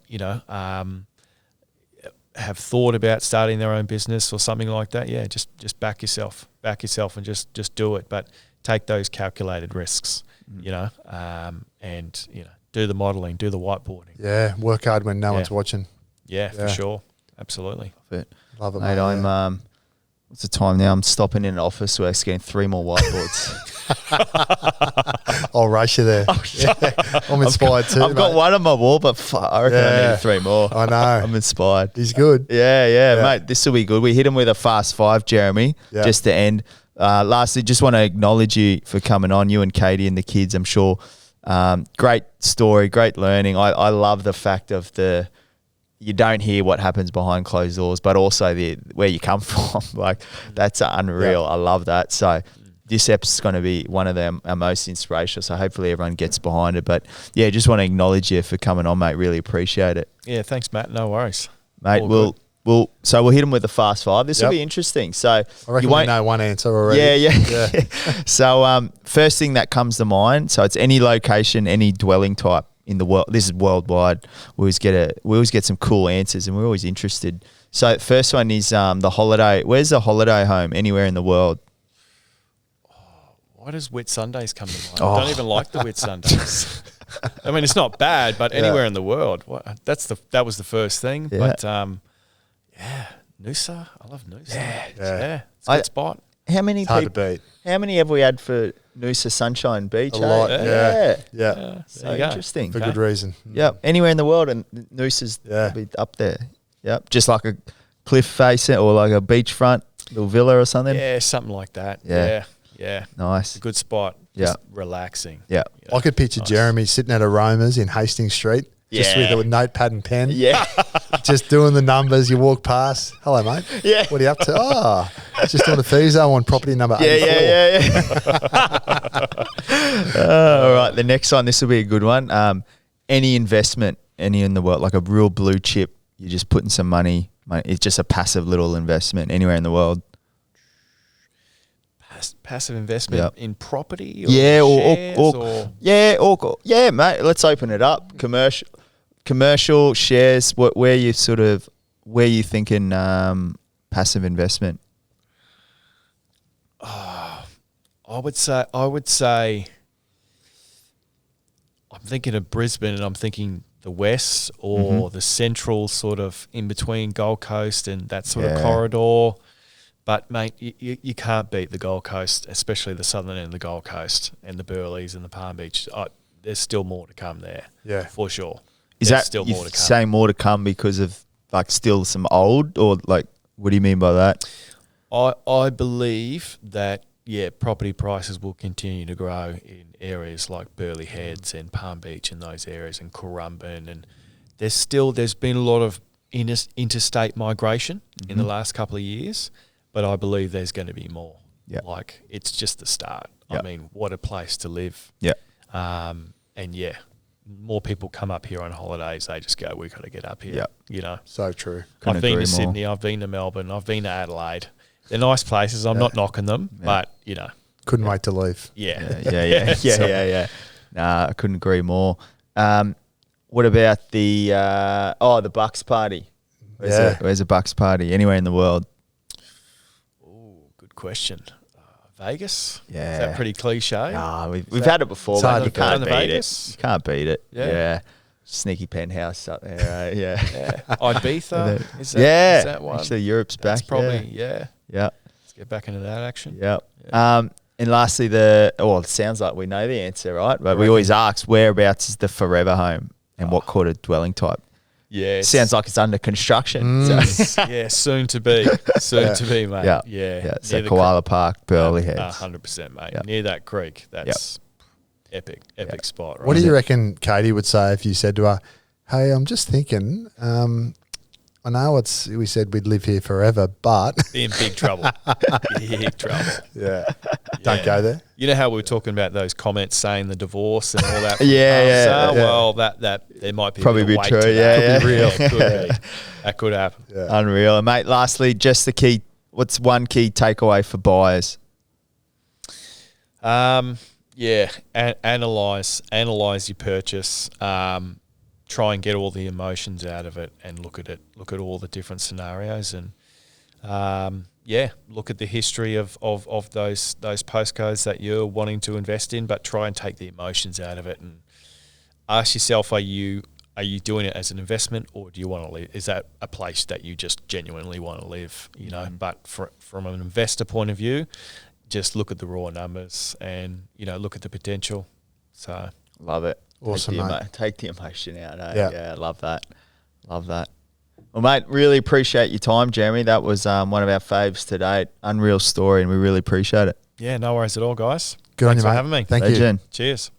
have thought about starting their own business or something like that, just back yourself and just do it. But take those calculated risks, and do the modelling, do the whiteboarding. Yeah, work hard when no one's watching. Yeah, for sure. Absolutely. Love it, mate. I'm what's the time now? I'm stopping in an office where I'm getting 3 more whiteboards. I'll race you there. I'm inspired too. I've got one on my wall, but I reckon I need 3 more. I know. I'm inspired. He's good. Yeah, mate. This will be good. We hit him with a fast 5, Jeremy, just to end. Lastly, just want to acknowledge you for coming on, you and Katie and the kids. I'm sure great story, great learning. I love the fact of you don't hear what happens behind closed doors, but also where you come from. Like, that's unreal. I love that. So this episode's going to be one of our most inspirational. So hopefully everyone gets behind it. But yeah, just want to acknowledge you for coming on, mate. Really appreciate it. Yeah, thanks, Matt. No worries, mate. We'll hit them with the fast 5. This will be interesting. So I reckon we know one answer already. Yeah. So first thing that comes to mind. So it's any location, any dwelling type in the world. This is worldwide. We always get some cool answers, and we're always interested. So first one is the holiday. Where's the holiday home anywhere in the world? Why does Whit Sundays come to mind? I don't even like the Whit Sundays. I mean, it's not bad, but anywhere in the world. That was the first thing. But Noosa. I love Noosa. Yeah. It's a good spot. how many It's hard to people? beat. How many have we had for Noosa Sunshine Beach? A lot. Yeah. Yeah. So you go. interesting. For good reason. Yep. Anywhere in the world, and Noosa's Yeah. be up there. Yep. Just like a cliff face or like a beachfront little villa or something. Yeah, something like that. Yeah. Yeah. Nice. A good spot. Yeah. Just relaxing. Yeah. You know, I could picture nice. Jeremy sitting at Aromas in Hastings Street, just Yeah. with a notepad and pen, Yeah. just doing the numbers. You walk past. Hello, mate. Yeah. What are you up to? Oh, just doing a FISO on property number 84. Yeah. All right. The next one, this will be a good one. Any investment, any in the world, like a real blue chip, you're just putting some money. It's just a passive little investment anywhere in the world. Passive investment Yep. in property or Yeah, shares or mate. Let's open it up. Commercial shares. Where you thinking passive investment? I would say I'm thinking of Brisbane and I'm thinking the west or the central sort of in between Gold Coast and that sort of corridor. But, mate, you can't beat the Gold Coast, especially the southern end of the Gold Coast and the Burleys and the Palm Beach. There's still more to come there. Yeah. For sure. Is There's that still you more to come? say more to come because of like still some old, or like what do you mean by that? I believe that, property prices will continue to grow in areas like Burleigh Heads and Palm Beach and those areas and Currumbin. And there's been a lot of interstate migration in the last couple of years. But I believe there's going to be more. Yeah. Like, it's just the start. Yeah. I mean, what a place to live. Yeah. More people come up here on holidays. They just go, we've got to get up here. Yeah. You know, So true. Couldn't I've been agree to more. Sydney. I've been to Melbourne. I've been to Adelaide. They're nice places. I'm not knocking them. Yeah. But, you know, Couldn't wait to leave. Yeah. Nah, I couldn't agree more. What about the Bucks party? Where's a Bucks party? Anywhere in the world? Good question. Vegas? Yeah. Is that pretty cliche? Nah, we've had it before, It's but hard you to can't beat. beat Vegas? it. You can't beat it. Yeah. Sneaky penthouse up there. Yeah. Ibiza? Is that one? Actually, Europe's That's back. probably, yeah. Yeah. Let's get back into that action. Yeah. And lastly, it sounds like we know the answer, right? But we always ask, whereabouts is the forever home and what quarter dwelling type? Yeah. Sounds like it's under construction. So- Yeah, soon to be. Soon to be, mate. Yeah. Yeah. So Near the Koala Park, Burleigh Heads. 100%, mate. Yeah. Near that creek. That's epic spot, right? What do you reckon Katie would say if you said to her, hey, I'm just thinking, I know we said we'd live here forever, but Be in big trouble. Big trouble. don't go there. You know how we were talking about those comments saying the divorce and all that? Yeah. Well, that there might be Probably a bit be of weight true, to yeah, that. yeah. Could be real. Could be. That could happen. Unreal. And mate, lastly, just the key. What's one key takeaway for buyers? Analyze your purchase. Try and get all the emotions out of it and look at it. Look at all the different scenarios and look at the history of those postcodes that you're wanting to invest in, but try and take the emotions out of it and ask yourself: Are you doing it as an investment, or do you want to live? Is that a place that you just genuinely want to live? You know, but from an investor point of view, just look at the raw numbers and look at the potential. So Love it. Awesome, mate. Take the emotion out. Eh? Yeah. Yeah, love that. Well, mate, really appreciate your time, Jeremy. That was one of our faves to date. Unreal story, and we really appreciate it. yeah, no worries at all, guys. Good on Thanks you, for mate. having me. Thank you. Legend. Cheers.